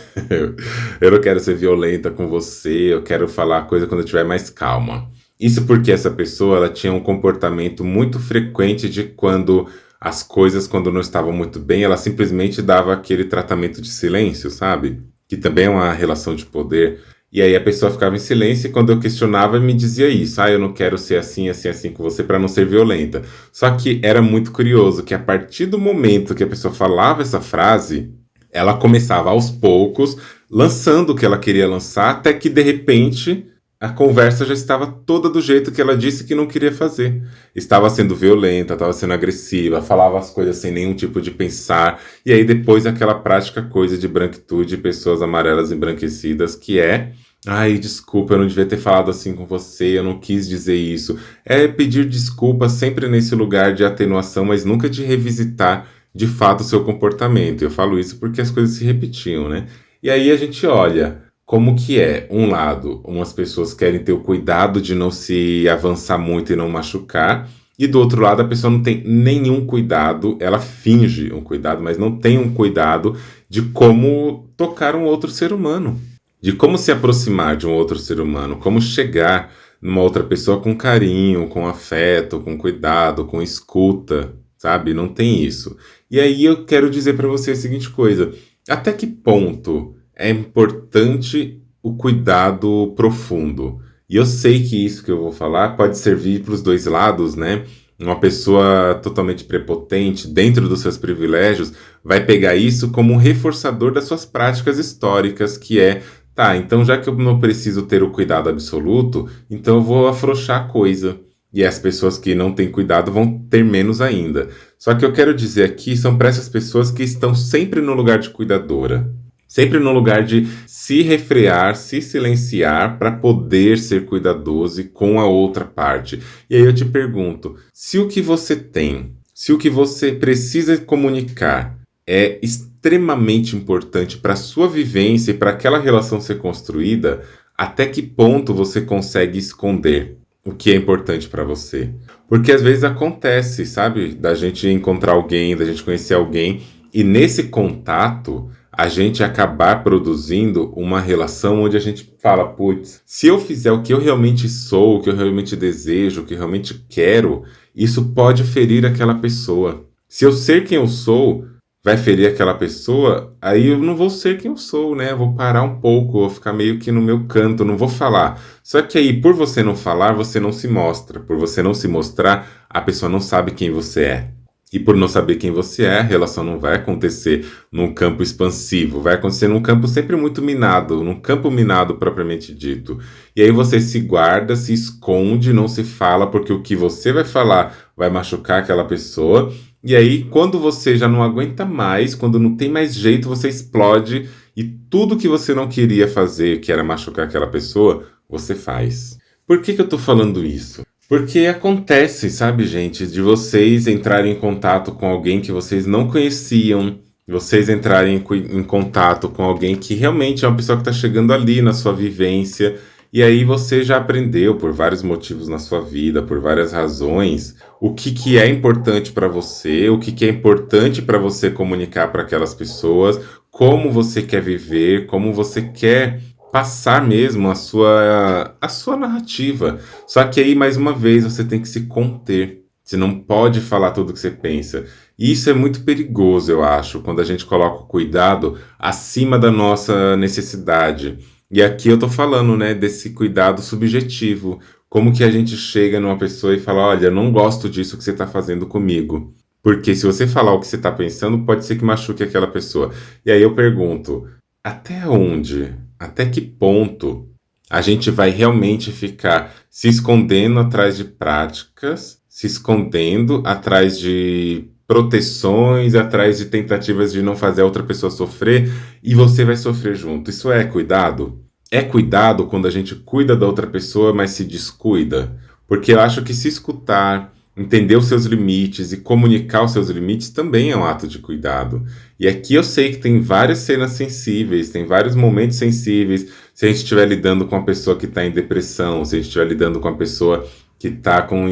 Eu não quero ser violenta com você, eu quero falar a coisa quando eu estiver mais calma. Isso porque essa pessoa ela tinha um comportamento muito frequente de quando as coisas, quando não estavam muito bem, ela simplesmente dava aquele tratamento de silêncio, sabe? Que também é uma relação de poder. E aí a pessoa ficava em silêncio e quando eu questionava me dizia isso. Ah, eu não quero ser assim, assim, assim com você para não ser violenta. Só que era muito curioso que a partir do momento que a pessoa falava essa frase, ela começava aos poucos, lançando o que ela queria lançar, até que de repente a conversa já estava toda do jeito que ela disse que não queria fazer. Estava sendo violenta, estava sendo agressiva, falava as coisas sem nenhum tipo de pensar. E aí depois aquela prática coisa de branquitude, pessoas amarelas embranquecidas, que é... Ai, desculpa, eu não devia ter falado assim com você, eu não quis dizer isso. É pedir desculpa sempre nesse lugar de atenuação, mas nunca de revisitar de fato o seu comportamento. Eu falo isso porque as coisas se repetiam, né? E aí a gente olha como que é, um lado, umas pessoas querem ter o cuidado de não se avançar muito e não machucar, e do outro lado a pessoa não tem nenhum cuidado, ela finge um cuidado, mas não tem um cuidado de como tocar um outro ser humano, de como se aproximar de um outro ser humano, como chegar numa outra pessoa com carinho, com afeto, com cuidado, com escuta, sabe? Não tem isso. E aí eu quero dizer para você a seguinte coisa: até que ponto é importante o cuidado profundo? E eu sei que isso que eu vou falar pode servir para os dois lados, né? Uma pessoa totalmente prepotente, dentro dos seus privilégios, vai pegar isso como um reforçador das suas práticas históricas, que é, tá, então já que eu não preciso ter o cuidado absoluto, então eu vou afrouxar a coisa. E as pessoas que não têm cuidado vão ter menos ainda. Só que eu quero dizer aqui, são para essas pessoas que estão sempre no lugar de cuidadora. Sempre no lugar de se refrear, se silenciar para poder ser cuidadoso com a outra parte. E aí eu te pergunto, se o que você tem, se o que você precisa comunicar é extremamente importante para a sua vivência e para aquela relação ser construída, até que ponto você consegue esconder o que é importante para você? Porque às vezes acontece, sabe, da gente encontrar alguém, da gente conhecer alguém e nesse contato a gente acabar produzindo uma relação onde a gente fala, putz, se eu fizer o que eu realmente sou, o que eu realmente desejo, o que eu realmente quero, isso pode ferir aquela pessoa. Se eu ser quem eu sou vai ferir aquela pessoa, aí eu não vou ser quem eu sou, né? Eu vou parar um pouco, vou ficar meio que no meu canto, não vou falar. Só que aí, por você não falar, você não se mostra. Por você não se mostrar, a pessoa não sabe quem você é. E por não saber quem você é, a relação não vai acontecer num campo expansivo, vai acontecer num campo sempre muito minado, num campo minado propriamente dito. E aí você se guarda, se esconde, não se fala, porque o que você vai falar vai machucar aquela pessoa. E aí, quando você já não aguenta mais, quando não tem mais jeito, você explode e tudo que você não queria fazer, que era machucar aquela pessoa, você faz. Por que eu tô falando isso? Porque acontece, sabe, gente, de vocês entrarem em contato com alguém que vocês não conheciam, vocês entrarem em contato com alguém que realmente é uma pessoa que está chegando ali na sua vivência, e aí você já aprendeu por vários motivos na sua vida, por várias razões, o que é importante para você, o que é importante para você comunicar para aquelas pessoas, como você quer viver, como você quer passar mesmo a sua narrativa. Só que aí, mais uma vez, você tem que se conter. Você não pode falar tudo o que você pensa. E isso é muito perigoso, eu acho, quando a gente coloca o cuidado acima da nossa necessidade. E aqui eu tô falando, né, desse cuidado subjetivo. Como que a gente chega numa pessoa e fala, olha, eu não gosto disso que você está fazendo comigo. Porque se você falar o que você está pensando, pode ser que machuque aquela pessoa. E aí eu pergunto, até onde, até que ponto a gente vai realmente ficar se escondendo atrás de práticas, se escondendo atrás de proteções, atrás de tentativas de não fazer a outra pessoa sofrer e você vai sofrer junto? Isso é cuidado? É cuidado quando a gente cuida da outra pessoa, mas se descuida? Porque eu acho que se escutar, entender os seus limites e comunicar os seus limites também é um ato de cuidado. E aqui eu sei que tem várias cenas sensíveis, tem vários momentos sensíveis. Se a gente estiver lidando com uma pessoa que está em depressão, se a gente estiver lidando com uma pessoa que está com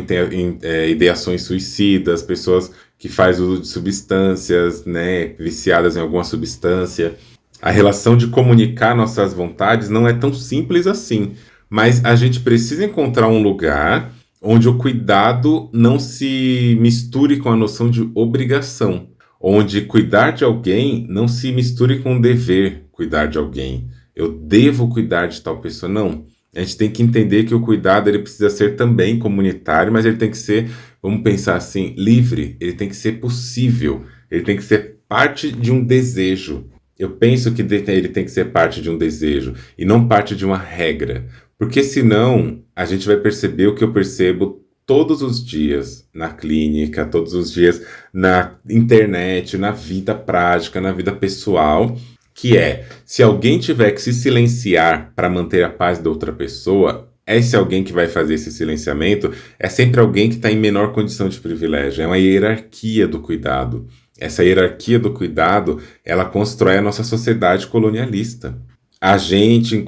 ideações suicidas, pessoas que fazem uso de substâncias, né, viciadas em alguma substância. A relação de comunicar nossas vontades não é tão simples assim, mas a gente precisa encontrar um lugar onde o cuidado não se misture com a noção de obrigação, onde cuidar de alguém não se misture com o dever cuidar de alguém. Eu devo cuidar de tal pessoa, não. A gente tem que entender que o cuidado ele precisa ser também comunitário, mas ele tem que ser, vamos pensar assim, livre, ele tem que ser possível, ele tem que ser parte de um desejo. Eu penso que ele tem que ser parte de um desejo e não parte de uma regra. Porque senão a gente vai perceber o que eu percebo todos os dias na clínica, todos os dias na internet, na vida prática, na vida pessoal, que é, se alguém tiver que se silenciar para manter a paz da outra pessoa, esse alguém que vai fazer esse silenciamento é sempre alguém que está em menor condição de privilégio. É uma hierarquia do cuidado. Essa hierarquia do cuidado, ela constrói a nossa sociedade colonialista. A gente,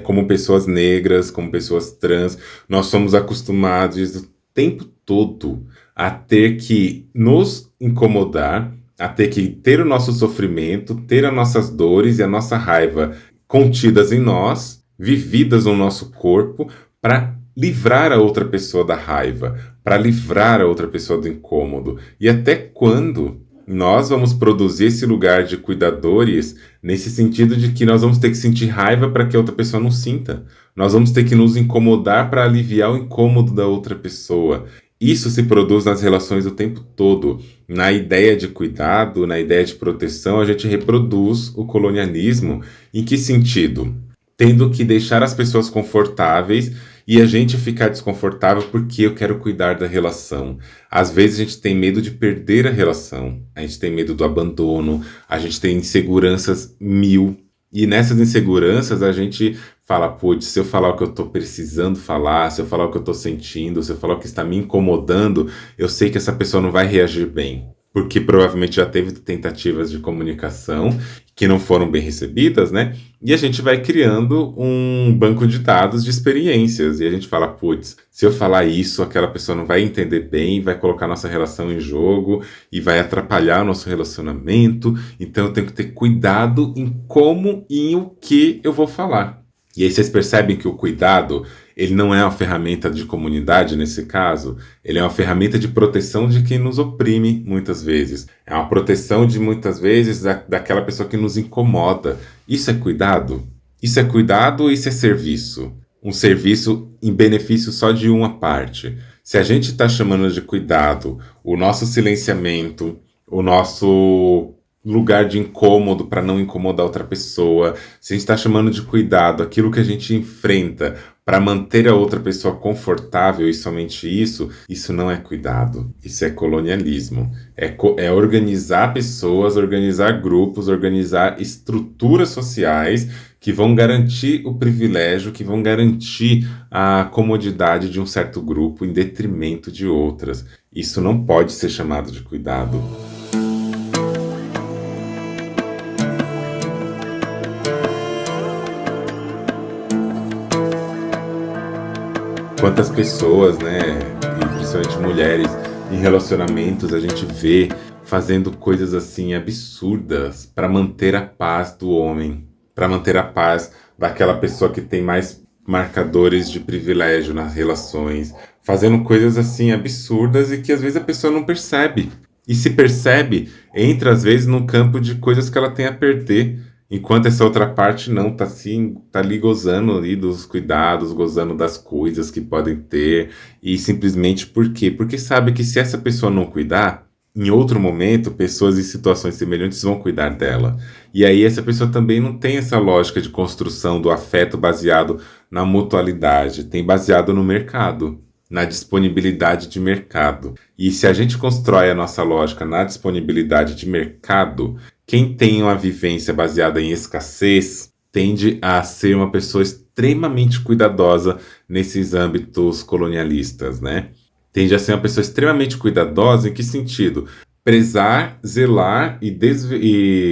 como pessoas negras, como pessoas trans, nós somos acostumados o tempo todo a ter que nos incomodar, a ter que ter o nosso sofrimento, ter as nossas dores e a nossa raiva contidas em nós, vividas no nosso corpo, para livrar a outra pessoa da raiva, para livrar a outra pessoa do incômodo. E até quando nós vamos produzir esse lugar de cuidadores nesse sentido de que nós vamos ter que sentir raiva para que a outra pessoa não sinta. Nós vamos ter que nos incomodar para aliviar o incômodo da outra pessoa. Isso se produz nas relações o tempo todo. Na ideia de cuidado, na ideia de proteção, a gente reproduz o colonialismo. Em que sentido? Tendo que deixar as pessoas confortáveis e a gente ficar desconfortável porque eu quero cuidar da relação. Às vezes a gente tem medo de perder a relação, a gente tem medo do abandono, a gente tem inseguranças mil. E nessas inseguranças a gente fala, putz, se eu falar o que eu estou precisando falar, se eu falar o que eu estou sentindo, se eu falar o que está me incomodando, eu sei que essa pessoa não vai reagir bem. Porque provavelmente já teve tentativas de comunicação que não foram bem recebidas, né? E a gente vai criando um banco de dados de experiências. E a gente fala, putz, se eu falar isso, aquela pessoa não vai entender bem, vai colocar nossa relação em jogo e vai atrapalhar o nosso relacionamento. Então eu tenho que ter cuidado em como e em o que eu vou falar. E aí vocês percebem que o cuidado, ele não é uma ferramenta de comunidade nesse caso, ele é uma ferramenta de proteção de quem nos oprime muitas vezes. É uma proteção de muitas vezes daquela pessoa que nos incomoda. Isso é cuidado? Isso é cuidado ou isso é serviço? Um serviço em benefício só de uma parte. Se a gente está chamando de cuidado o nosso silenciamento, o nosso lugar de incômodo para não incomodar outra pessoa, se a gente está chamando de cuidado aquilo que a gente enfrenta para manter a outra pessoa confortável e somente isso não é cuidado, isso é colonialismo. É organizar pessoas, organizar grupos, organizar estruturas sociais que vão garantir o privilégio, que vão garantir a comodidade de um certo grupo em detrimento de outras. Isso não pode ser chamado de cuidado. Quantas pessoas, né, e principalmente mulheres, em relacionamentos a gente vê fazendo coisas assim absurdas para manter a paz do homem, para manter a paz daquela pessoa que tem mais marcadores de privilégio nas relações, fazendo coisas assim absurdas e que às vezes a pessoa não percebe. E se percebe, entra às vezes num campo de coisas que ela tem a perder. Enquanto essa outra parte não, tá assim, tá ali gozando ali dos cuidados, gozando das coisas que podem ter, e simplesmente por quê? Porque sabe que se essa pessoa não cuidar, em outro momento, pessoas em situações semelhantes vão cuidar dela. E aí essa pessoa também não tem essa lógica de construção do afeto baseado na mutualidade, tem baseado no mercado, na disponibilidade de mercado. E se a gente constrói a nossa lógica na disponibilidade de mercado, quem tem uma vivência baseada em escassez tende a ser uma pessoa extremamente cuidadosa nesses âmbitos colonialistas, né? Tende a ser uma pessoa extremamente cuidadosa em que sentido? Prezar, zelar e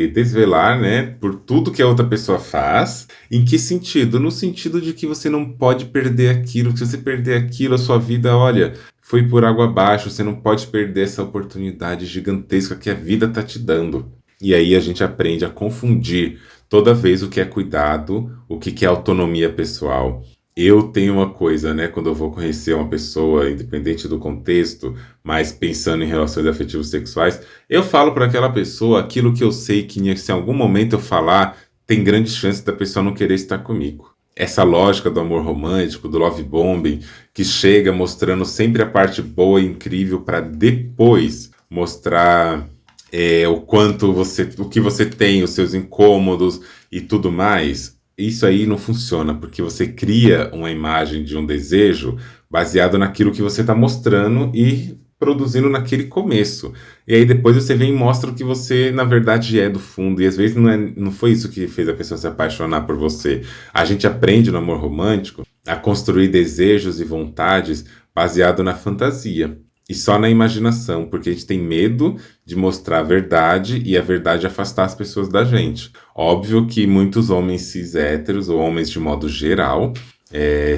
desvelar, né, por tudo que a outra pessoa faz. Em que sentido? No sentido de que você não pode perder aquilo, que se você perder aquilo, a sua vida, olha, foi por água abaixo, você não pode perder essa oportunidade gigantesca que a vida está te dando. E aí a gente aprende a confundir toda vez o que é cuidado, o que é autonomia pessoal. Eu tenho uma coisa, né, quando eu vou conhecer uma pessoa, independente do contexto, mas pensando em relações afetivos sexuais, eu falo para aquela pessoa aquilo que eu sei que se em algum momento eu falar, tem grande chance da pessoa não querer estar comigo. Essa lógica do amor romântico, do love bombing, que chega mostrando sempre a parte boa e incrível para depois mostrar o quanto o que você tem, os seus incômodos e tudo mais, isso aí não funciona, porque você cria uma imagem de um desejo baseado naquilo que você está mostrando e produzindo naquele começo. E aí depois você vem e mostra o que você, na verdade, é do fundo. E às vezes não foi isso que fez a pessoa se apaixonar por você. A gente aprende no amor romântico a construir desejos e vontades baseado na fantasia. E só na imaginação, porque a gente tem medo de mostrar a verdade e a verdade afastar as pessoas da gente. Óbvio que muitos homens cis héteros, ou homens de modo geral,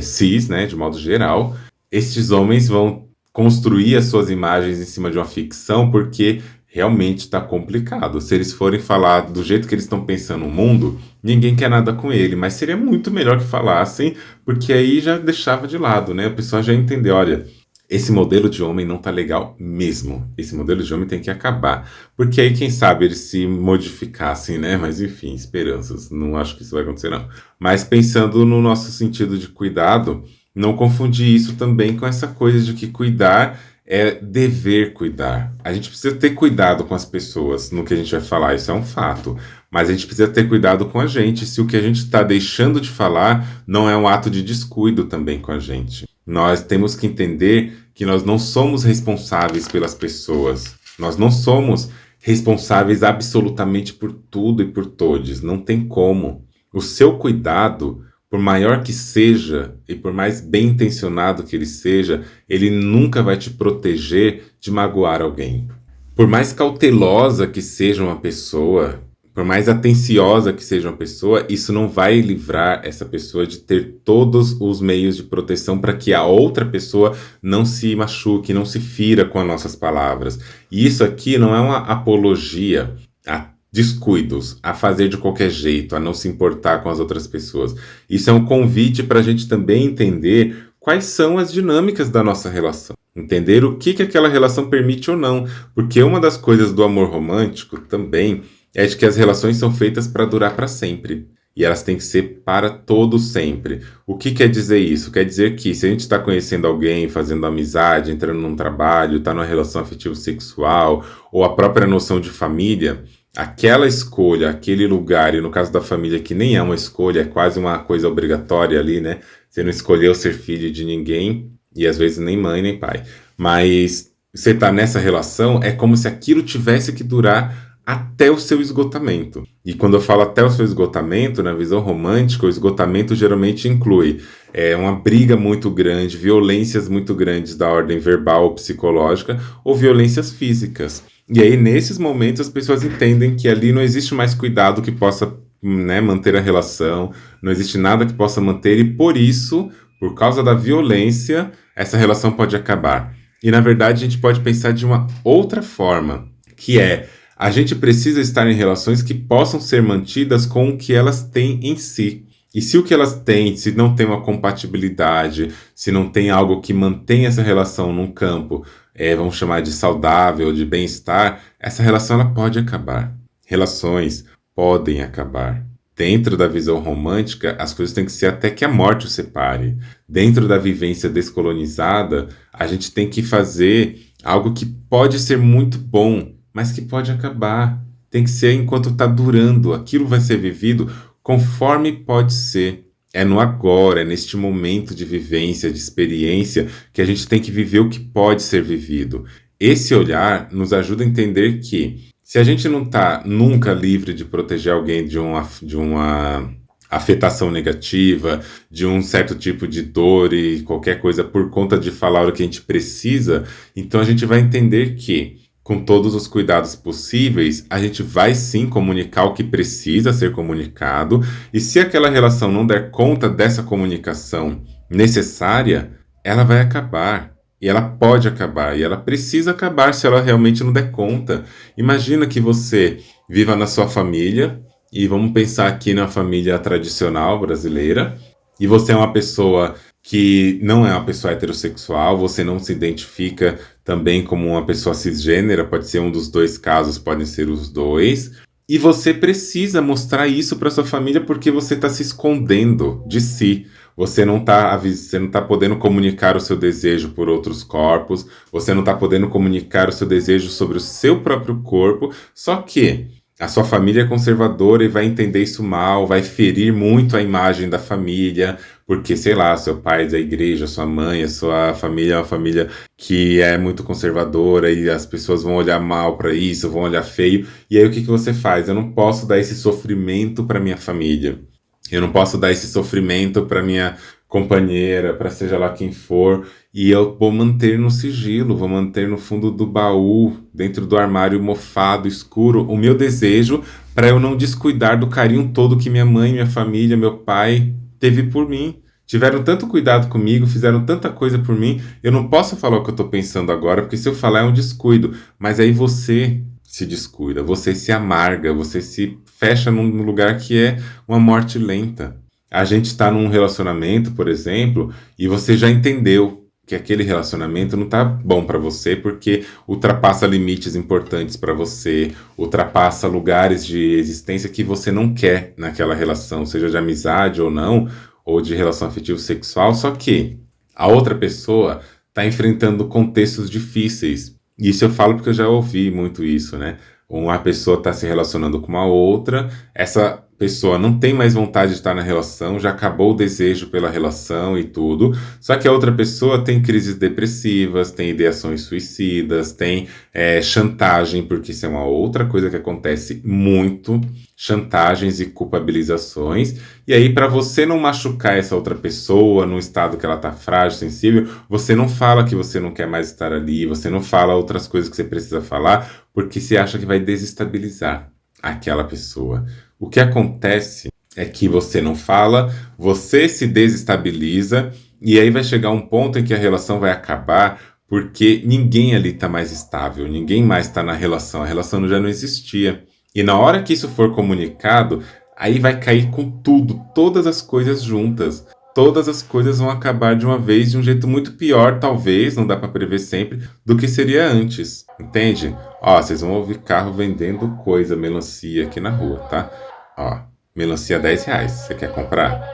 cis, né, de modo geral, estes homens vão construir as suas imagens em cima de uma ficção porque realmente está complicado. Se eles forem falar do jeito que eles estão pensando no mundo, ninguém quer nada com ele, mas seria muito melhor que falassem, porque aí já deixava de lado, né? A pessoa já entendeu, olha, esse modelo de homem não tá legal mesmo. Esse modelo de homem tem que acabar. Porque aí, quem sabe, eles se modificassem, né? Mas, enfim, esperanças. Não acho que isso vai acontecer, não. Mas pensando no nosso sentido de cuidado, não confundir isso também com essa coisa de que cuidar é dever cuidar. A gente precisa ter cuidado com as pessoas no que a gente vai falar, isso é um fato. Mas a gente precisa ter cuidado com a gente se o que a gente está deixando de falar não é um ato de descuido também com a gente. Nós temos que entender que nós não somos responsáveis pelas pessoas. Nós não somos responsáveis absolutamente por tudo e por todos. Não tem como. O seu cuidado, por maior que seja e por mais bem intencionado que ele seja, ele nunca vai te proteger de magoar alguém. Por mais cautelosa que seja uma pessoa, por mais atenciosa que seja uma pessoa, isso não vai livrar essa pessoa de ter todos os meios de proteção para que a outra pessoa não se machuque, não se fira com as nossas palavras. E isso aqui não é uma apologia a descuidos, a fazer de qualquer jeito, a não se importar com as outras pessoas. Isso é um convite para a gente também entender quais são as dinâmicas da nossa relação. Entender o que aquela relação permite ou não. Porque uma das coisas do amor romântico também é de que as relações são feitas para durar para sempre. E elas têm que ser para todo sempre. O que quer dizer isso? Quer dizer que se a gente está conhecendo alguém, fazendo amizade, entrando num trabalho, está numa relação afetivo-sexual, ou a própria noção de família, aquela escolha, aquele lugar, e no caso da família que nem é uma escolha, é quase uma coisa obrigatória ali, né? Você não escolheu ser filho de ninguém, e às vezes nem mãe nem pai. Mas você tá nessa relação, é como se aquilo tivesse que durar até o seu esgotamento. E quando eu falo até o seu esgotamento, na visão romântica, o esgotamento geralmente inclui uma briga muito grande, violências muito grandes da ordem verbal ou psicológica, ou violências físicas. E aí, nesses momentos, as pessoas entendem que ali não existe mais cuidado que possa, né, manter a relação, não existe nada que possa manter, e por isso, por causa da violência, essa relação pode acabar. E na verdade, a gente pode pensar de uma outra forma, que é a gente precisa estar em relações que possam ser mantidas com o que elas têm em si. E se o que elas têm, se não tem uma compatibilidade, se não tem algo que mantém essa relação num campo, vamos chamar de saudável, de bem-estar, essa relação ela pode acabar. Relações podem acabar. Dentro da visão romântica, as coisas têm que ser até que a morte os separe. Dentro da vivência descolonizada, a gente tem que fazer algo que pode ser muito bom, mas que pode acabar. Tem que ser enquanto está durando. Aquilo vai ser vivido conforme pode ser. É no agora, é neste momento de vivência, de experiência, que a gente tem que viver o que pode ser vivido. Esse olhar nos ajuda a entender que, se a gente não está nunca livre de proteger alguém de uma afetação negativa, de um certo tipo de dor e qualquer coisa por conta de falar o que a gente precisa, então a gente vai entender que, com todos os cuidados possíveis, a gente vai sim comunicar o que precisa ser comunicado, e se aquela relação não der conta dessa comunicação necessária, ela vai acabar. E ela pode acabar, e ela precisa acabar se ela realmente não der conta. Imagina que você viva na sua família, e vamos pensar aqui na família tradicional brasileira, e você é uma pessoa que não é uma pessoa heterossexual, você não se identifica também como uma pessoa cisgênera, pode ser um dos dois casos, podem ser os dois, e você precisa mostrar isso para sua família porque você está se escondendo de si. Você não tá podendo comunicar o seu desejo por outros corpos, você não está podendo comunicar o seu desejo sobre o seu próprio corpo, só que a sua família é conservadora e vai entender isso mal, vai ferir muito a imagem da família, porque, sei lá, seu pai é da igreja, sua mãe, a sua família é uma família que é muito conservadora e as pessoas vão olhar mal para isso, vão olhar feio. E aí o que que você faz? Eu não posso dar esse sofrimento para minha família. Eu não posso dar esse sofrimento para minha companheira, para seja lá quem for, e eu vou manter no sigilo, vou manter no fundo do baú, dentro do armário mofado, escuro, o meu desejo para eu não descuidar do carinho todo que minha mãe, minha família, meu pai teve por mim. Tiveram tanto cuidado comigo, fizeram tanta coisa por mim, eu não posso falar o que eu estou pensando agora, porque se eu falar é um descuido. Mas aí você se descuida, você se amarga, você se fecha num lugar que é uma morte lenta. A gente está num relacionamento, por exemplo, e você já entendeu que aquele relacionamento não está bom para você porque ultrapassa limites importantes para você, ultrapassa lugares de existência que você não quer naquela relação, seja de amizade ou não, ou de relação afetivo sexual, só que a outra pessoa está enfrentando contextos difíceis. Isso eu falo porque eu já ouvi muito isso, né? Uma pessoa está se relacionando com uma outra, essa pessoa não tem mais vontade de estar na relação, já acabou o desejo pela relação e tudo, só que a outra pessoa tem crises depressivas, tem ideações suicidas, tem chantagem, porque isso é uma outra coisa que acontece muito, chantagens e culpabilizações, e aí para você não machucar essa outra pessoa num estado que ela está frágil, sensível, você não fala que você não quer mais estar ali, você não fala outras coisas que você precisa falar, porque você acha que vai desestabilizar aquela pessoa. O que acontece é que você não fala, você se desestabiliza, e aí vai chegar um ponto em que a relação vai acabar, porque ninguém ali está mais estável, ninguém mais está na relação, a relação já não existia. E na hora que isso for comunicado, aí vai cair com tudo, todas as coisas juntas. Todas as coisas vão acabar de uma vez de um jeito muito pior, talvez, não dá para prever sempre, do que seria antes, entende? Ó, vocês vão ouvir carro vendendo coisa, melancia aqui na rua, tá? Ó, melancia R$ 10, você quer comprar?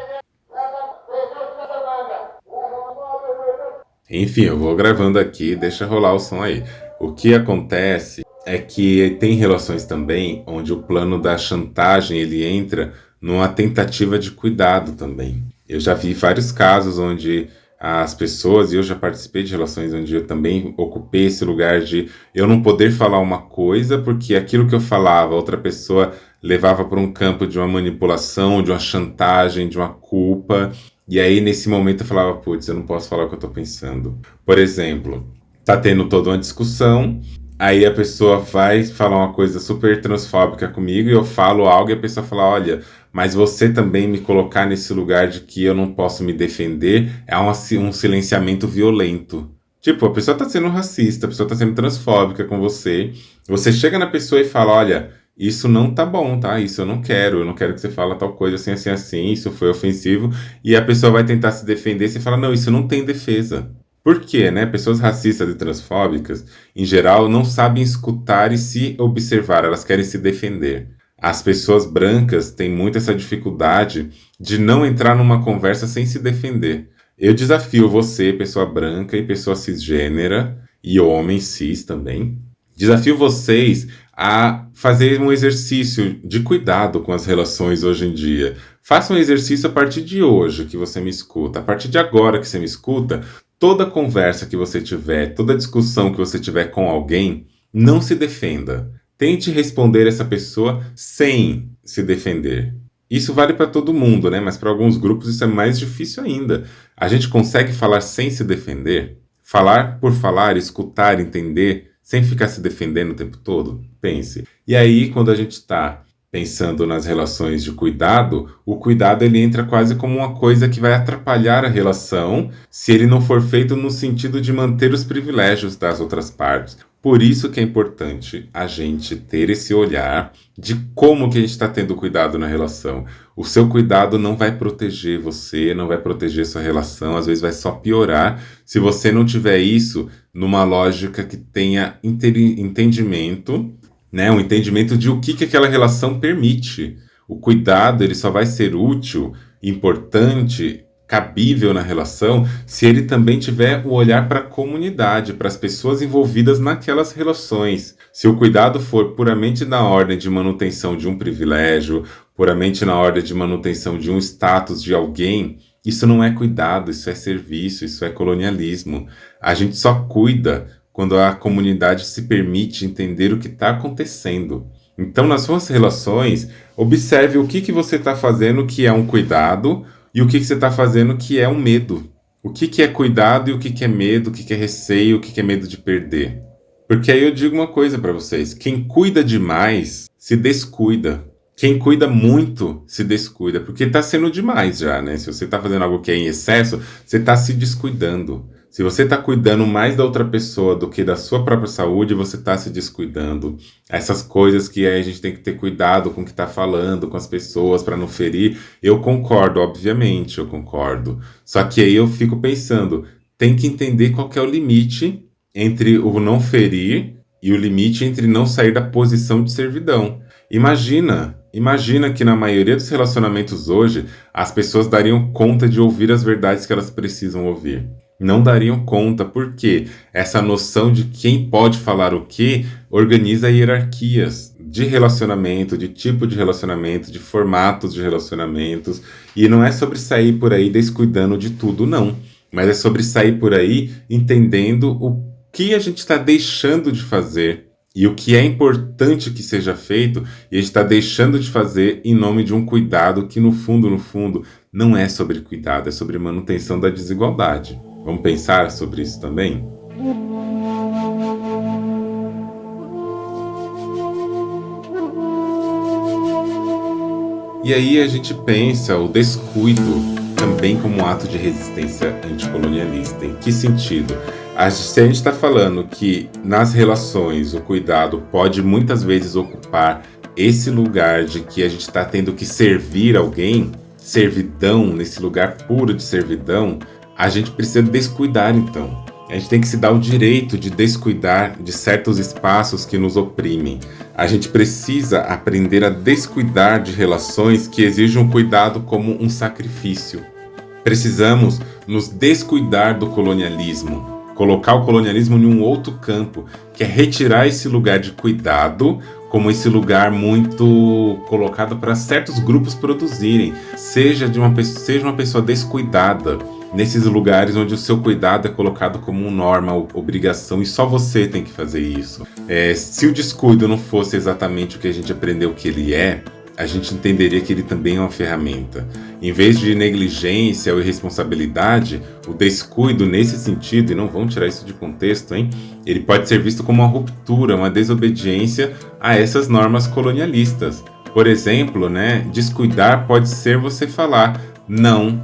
Enfim, eu vou gravando aqui, deixa rolar o som aí. O que acontece é que tem relações também onde o plano da chantagem ele entra numa tentativa de cuidado também. Eu já vi vários casos onde as pessoas, e eu já participei de relações onde eu também ocupei esse lugar de eu não poder falar uma coisa porque aquilo que eu falava, outra pessoa levava para um campo de uma manipulação, de uma chantagem, de uma culpa. E aí, nesse momento, eu falava, putz, eu não posso falar o que eu tô pensando. Por exemplo, tá tendo toda uma discussão, aí a pessoa vai falar uma coisa super transfóbica comigo e eu falo algo e a pessoa fala, olha, mas você também me colocar nesse lugar de que eu não posso me defender é um silenciamento violento. Tipo, a pessoa tá sendo racista, a pessoa tá sendo transfóbica com você. Você chega na pessoa e fala, olha, isso não tá bom, tá? Isso eu não quero que você fale tal coisa assim, assim, assim, isso foi ofensivo. E a pessoa vai tentar se defender e você fala, não, isso não tem defesa. Por quê, né? Pessoas racistas e transfóbicas, em geral, não sabem escutar e se observar, elas querem se defender. As pessoas brancas têm muito essa dificuldade de não entrar numa conversa sem se defender. Eu desafio você, pessoa branca e pessoa cisgênera, e homem cis também, desafio vocês a fazer um exercício de cuidado com as relações hoje em dia. Faça um exercício a partir de hoje que você me escuta, a partir de agora que você me escuta, toda conversa que você tiver, toda discussão que você tiver com alguém, não se defenda. Tente responder essa pessoa sem se defender. Isso vale para todo mundo, né? Mas para alguns grupos isso é mais difícil ainda. A gente consegue falar sem se defender? Falar por falar, escutar, entender, sem ficar se defendendo o tempo todo? Pense. E aí, quando a gente está pensando nas relações de cuidado, o cuidado ele entra quase como uma coisa que vai atrapalhar a relação se ele não for feito no sentido de manter os privilégios das outras partes. Por isso que é importante a gente ter esse olhar de como que a gente está tendo cuidado na relação. O seu cuidado não vai proteger você, não vai proteger sua relação, às vezes vai só piorar se você não tiver isso numa lógica que tenha entendimento, né? Um entendimento de o que aquela relação permite. O cuidado ele só vai ser útil, importante, cabível na relação se ele também tiver o olhar para a comunidade, para as pessoas envolvidas naquelas relações. Se o cuidado for puramente na ordem de manutenção de um privilégio, puramente na ordem de manutenção de um status de alguém, isso não é cuidado, isso é serviço, isso é colonialismo. A gente só cuida quando a comunidade se permite entender o que está acontecendo. Então, nas suas relações, observe o que você está fazendo que é um cuidado e o que você está fazendo que é um medo. O que é cuidado e o que é medo, o que é receio, o que é medo de perder. Porque aí eu digo uma coisa para vocês, quem cuida demais se descuida. Quem cuida muito se descuida, porque está sendo demais já, né? Se você está fazendo algo que é em excesso, você está se descuidando. Se você está cuidando mais da outra pessoa do que da sua própria saúde, você está se descuidando. Essas coisas que aí a gente tem que ter cuidado com o que está falando, com as pessoas, para não ferir. Eu concordo, obviamente, eu concordo. Só que aí eu fico pensando, tem que entender qual que é o limite entre o não ferir e o limite entre não sair da posição de servidão. Imagina que na maioria dos relacionamentos hoje, as pessoas dariam conta de ouvir as verdades que elas precisam ouvir. Não dariam conta, porque essa noção de quem pode falar o que organiza hierarquias de relacionamento, de tipo de relacionamento, de formatos de relacionamentos. E não é sobre sair por aí descuidando de tudo, não. Mas é sobre sair por aí entendendo o que a gente está deixando de fazer e o que é importante que seja feito e a gente está deixando de fazer em nome de um cuidado que, no fundo, não é sobre cuidado, é sobre manutenção da desigualdade. Vamos pensar sobre isso também? E aí a gente pensa o descuido também como um ato de resistência anticolonialista. Em que sentido? Se a gente está falando que nas relações o cuidado pode muitas vezes ocupar esse lugar de que a gente está tendo que servir alguém, servidão, nesse lugar puro de servidão, a gente precisa descuidar então. A gente tem que se dar o direito de descuidar de certos espaços que nos oprimem. A gente precisa aprender a descuidar de relações que exigem um cuidado como um sacrifício. Precisamos nos descuidar do colonialismo. colocar o colonialismo em um outro campo, que é retirar esse lugar de cuidado como esse lugar muito colocado para certos grupos produzirem. Seja uma pessoa descuidada, nesses lugares onde o seu cuidado é colocado como norma, obrigação, e só você tem que fazer isso. Se o descuido não fosse exatamente o que a gente aprendeu que ele é, a gente entenderia que ele também é uma ferramenta. Em vez de negligência ou irresponsabilidade, o descuido nesse sentido, e não vamos tirar isso de contexto, hein? Ele pode ser visto como uma ruptura, uma desobediência a essas normas colonialistas. Por exemplo, né, descuidar pode ser você falar, não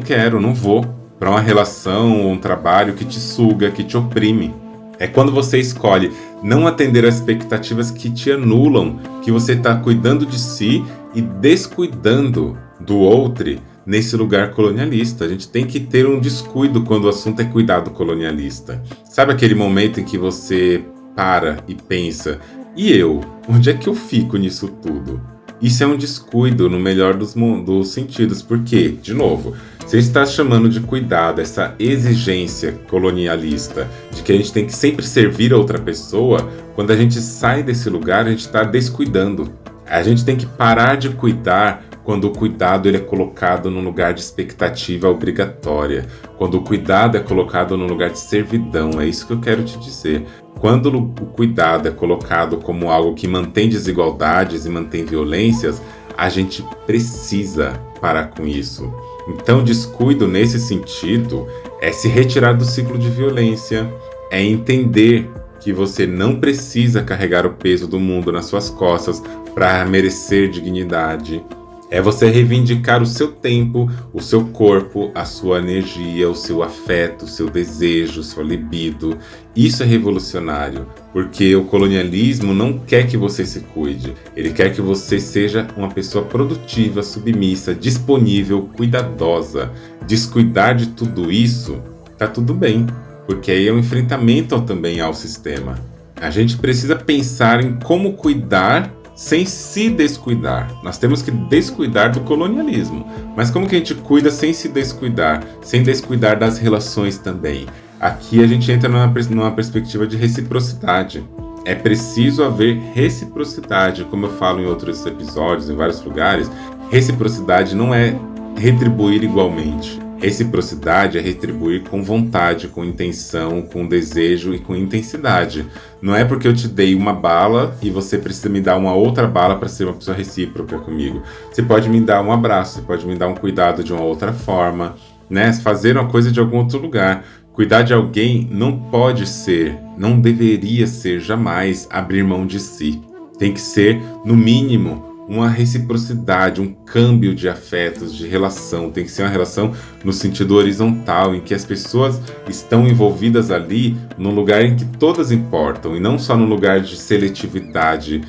quero, não vou, para uma relação ou um trabalho que te suga, que te oprime. É quando você escolhe não atender às expectativas que te anulam, que você está cuidando de si e descuidando do outro nesse lugar colonialista. A gente tem que ter um descuido quando o assunto é cuidado colonialista. Sabe aquele momento em que você para e pensa, e eu? Onde é que eu fico nisso tudo? Isso é um descuido no melhor dos sentidos, porque, de novo, você está chamando de cuidado essa exigência colonialista de que a gente tem que sempre servir a outra pessoa. Quando a gente sai desse lugar, a gente está descuidando. A gente tem que parar de cuidar quando o cuidado ele é colocado num lugar de expectativa obrigatória, quando o cuidado é colocado num lugar de servidão. É isso que eu quero te dizer. Quando o cuidado é colocado como algo que mantém desigualdades e mantém violências, a gente precisa parar com isso. Então, descuido nesse sentido é se retirar do ciclo de violência, é entender que você não precisa carregar o peso do mundo nas suas costas para merecer dignidade. É você reivindicar o seu tempo, o seu corpo, a sua energia, o seu afeto, o seu desejo, sua libido. Isso é revolucionário, porque o colonialismo não quer que você se cuide. Ele quer que você seja uma pessoa produtiva, submissa, disponível, cuidadosa. Descuidar de tudo isso, tá tudo bem, porque aí é um enfrentamento também ao sistema. A gente precisa pensar em como cuidar sem se descuidar. Nós temos que descuidar do colonialismo. Mas como que a gente cuida sem se descuidar? Sem descuidar das relações também. Aqui a gente entra numa perspectiva de reciprocidade. É preciso haver reciprocidade. Como eu falo em outros episódios, em vários lugares, reciprocidade não é retribuir igualmente. Reciprocidade é retribuir com vontade, com intenção, com desejo e com intensidade. Não é porque eu te dei uma bala e você precisa me dar uma outra bala para ser uma pessoa recíproca comigo. Você pode me dar um abraço, você pode me dar um cuidado de uma outra forma, né? Fazer uma coisa de algum outro lugar. Cuidar de alguém não pode ser, não deveria ser jamais abrir mão de si. Tem que ser, no mínimo, uma reciprocidade, um câmbio de afetos, de relação. Tem que ser uma relação no sentido horizontal, em que as pessoas estão envolvidas ali num lugar em que todas importam, e não só num lugar de seletividade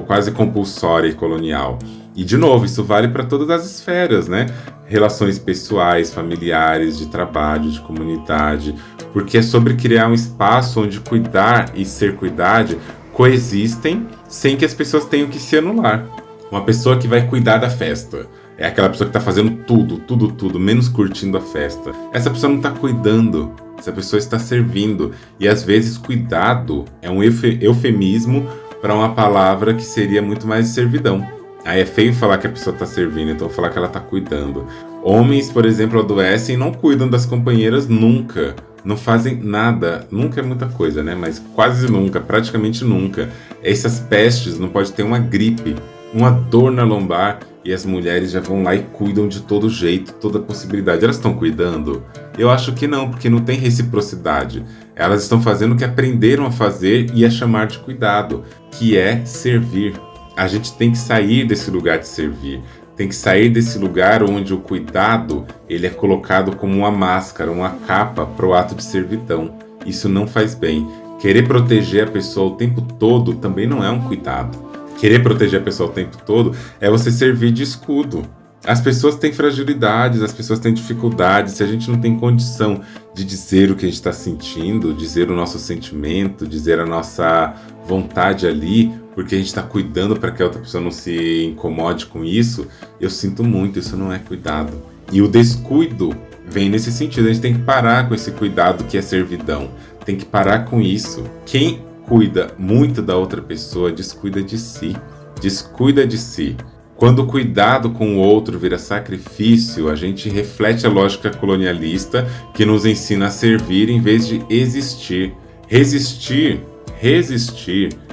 quase compulsória e colonial. E, de novo, isso vale para todas as esferas, né? Relações pessoais, familiares, de trabalho, de comunidade, porque é sobre criar um espaço onde cuidar e ser cuidado coexistem sem que as pessoas tenham que se anular. Uma pessoa que vai cuidar da festa é aquela pessoa que está fazendo tudo, menos curtindo a festa. Essa pessoa não está cuidando, essa pessoa está servindo. E às vezes cuidado é um eufemismo para uma palavra que seria muito mais servidão. Aí é feio falar que a pessoa está servindo, então falar que ela está cuidando. Homens, por exemplo, adoecem e não cuidam das companheiras nunca. Não fazem nada, nunca é muita coisa, né? Mas quase nunca, praticamente nunca. Essas pestes, não pode ter uma gripe, uma dor na lombar, e as mulheres já vão lá e cuidam de todo jeito, toda possibilidade. Elas estão cuidando? Eu acho que não, porque não tem reciprocidade. Elas estão fazendo o que aprenderam a fazer e a chamar de cuidado, que é servir. A gente tem que sair desse lugar de servir. Tem que sair desse lugar onde o cuidado ele é colocado como uma máscara, uma capa para o ato de servidão. Isso não faz bem. Querer proteger a pessoa o tempo todo também não é um cuidado. Querer proteger a pessoa o tempo todo é você servir de escudo. As pessoas têm fragilidades, as pessoas têm dificuldades. Se a gente não tem condição de dizer o que a gente está sentindo, dizer o nosso sentimento, dizer a nossa vontade ali, porque a gente está cuidando para que a outra pessoa não se incomode com isso, eu sinto muito, isso não é cuidado. E o descuido vem nesse sentido. A gente tem que parar com esse cuidado que é servidão. Tem que parar com isso. Quem cuida muito da outra pessoa descuida de si. Descuida de si. Quando o cuidado com o outro vira sacrifício, a gente reflete a lógica colonialista que nos ensina a servir em vez de existir. Resistir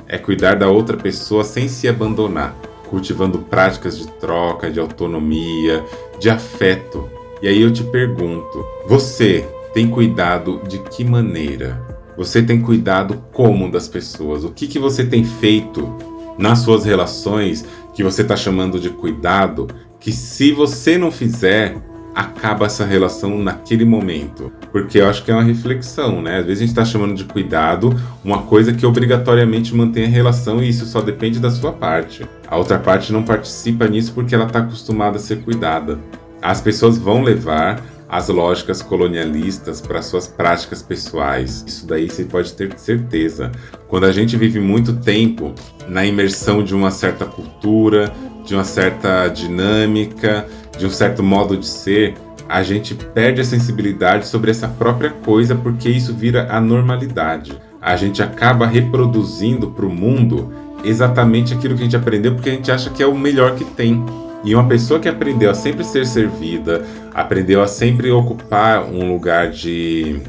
é cuidar da outra pessoa sem se abandonar, cultivando práticas de troca, de autonomia, de afeto. E aí eu te pergunto, você tem cuidado de que maneira? Você tem cuidado como das pessoas? O que você tem feito nas suas relações que você está chamando de cuidado, que se você não fizer, acaba essa relação naquele momento? Porque eu acho que é uma reflexão, né? Às vezes a gente está chamando de cuidado uma coisa que obrigatoriamente mantém a relação e isso só depende da sua parte. A outra parte não participa nisso porque ela está acostumada a ser cuidada. As pessoas vão levar as lógicas colonialistas para suas práticas pessoais. Isso daí você pode ter certeza. Quando a gente vive muito tempo na imersão de uma certa cultura, de uma certa dinâmica, de um certo modo de ser, a gente perde a sensibilidade sobre essa própria coisa porque isso vira a normalidade. A gente acaba reproduzindo para o mundo exatamente aquilo que a gente aprendeu porque a gente acha que é o melhor que tem. E uma pessoa que aprendeu a sempre ser servida, aprendeu a sempre ocupar um lugar de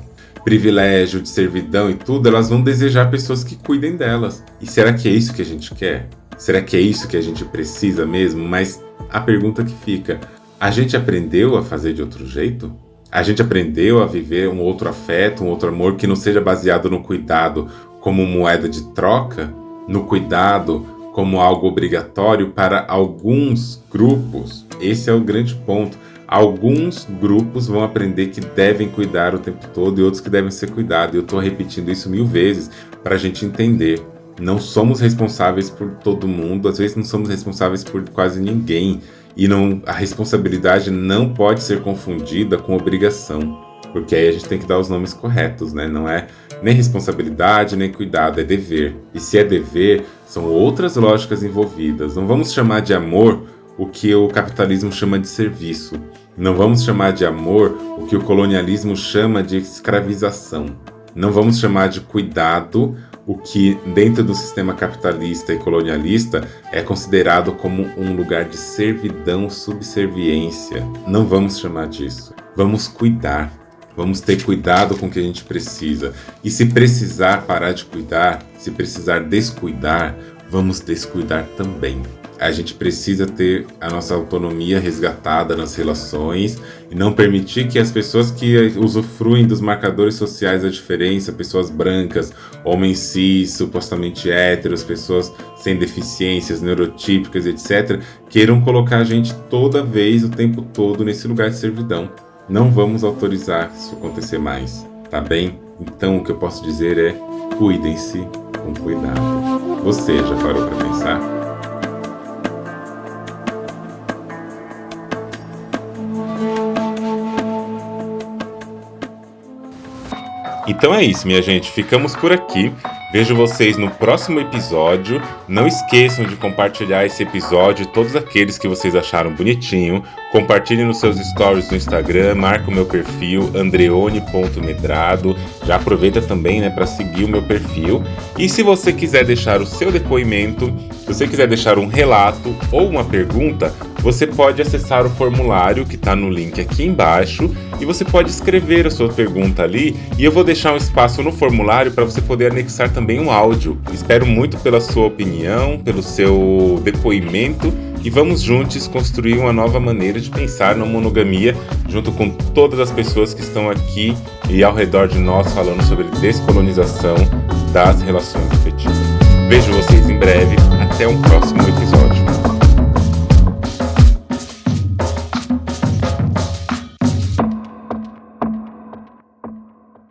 privilégio, de servidão e tudo, elas vão desejar pessoas que cuidem delas. E será que é isso que a gente quer? Será que é isso que a gente precisa mesmo? Mas a pergunta que fica, a gente aprendeu a fazer de outro jeito? A gente aprendeu a viver um outro afeto, um outro amor que não seja baseado no cuidado como moeda de troca? No cuidado como algo obrigatório para alguns grupos? Esse é o grande ponto. Alguns grupos vão aprender que devem cuidar o tempo todo e outros que devem ser cuidados. E eu estou repetindo isso 1000 vezes para a gente entender. Não somos responsáveis por todo mundo, às vezes não somos responsáveis por quase ninguém. E a responsabilidade não pode ser confundida com obrigação. Porque aí a gente tem que dar os nomes corretos, né? Não é nem responsabilidade, nem cuidado, é dever. E se é dever, são outras lógicas envolvidas. Não vamos chamar de amor o que o capitalismo chama de serviço. Não vamos chamar de amor o que o colonialismo chama de escravização. Não vamos chamar de cuidado o que, dentro do sistema capitalista e colonialista, é considerado como um lugar de servidão, subserviência. Não vamos chamar disso. Vamos cuidar. Vamos ter cuidado com o que a gente precisa. E se precisar parar de cuidar, se precisar descuidar, vamos descuidar também. A gente precisa ter a nossa autonomia resgatada nas relações e não permitir que as pessoas que usufruem dos marcadores sociais da diferença, pessoas brancas, homens cis, supostamente héteros, pessoas sem deficiências, neurotípicas, etc., queiram colocar a gente toda vez, o tempo todo, nesse lugar de servidão. Não vamos autorizar isso acontecer mais, tá bem? Então o que eu posso dizer é, cuidem-se com cuidado. Você já parou para pensar? Então é isso, minha gente. Ficamos por aqui. Vejo vocês no próximo episódio. Não esqueçam de compartilhar esse episódio, todos aqueles que vocês acharam bonitinho. Compartilhem nos seus stories no Instagram, marca o meu perfil, andreone.medrado. Já aproveita também, para seguir o meu perfil. E se você quiser deixar o seu depoimento, se você quiser deixar um relato ou uma pergunta, você pode acessar o formulário que está no link aqui embaixo e você pode escrever a sua pergunta ali e eu vou deixar um espaço no formulário para você poder anexar também um áudio. Espero muito pela sua opinião, pelo seu depoimento e vamos juntos construir uma nova maneira de pensar na monogamia junto com todas as pessoas que estão aqui e ao redor de nós falando sobre descolonização das relações afetivas. Vejo vocês em breve, até um próximo episódio.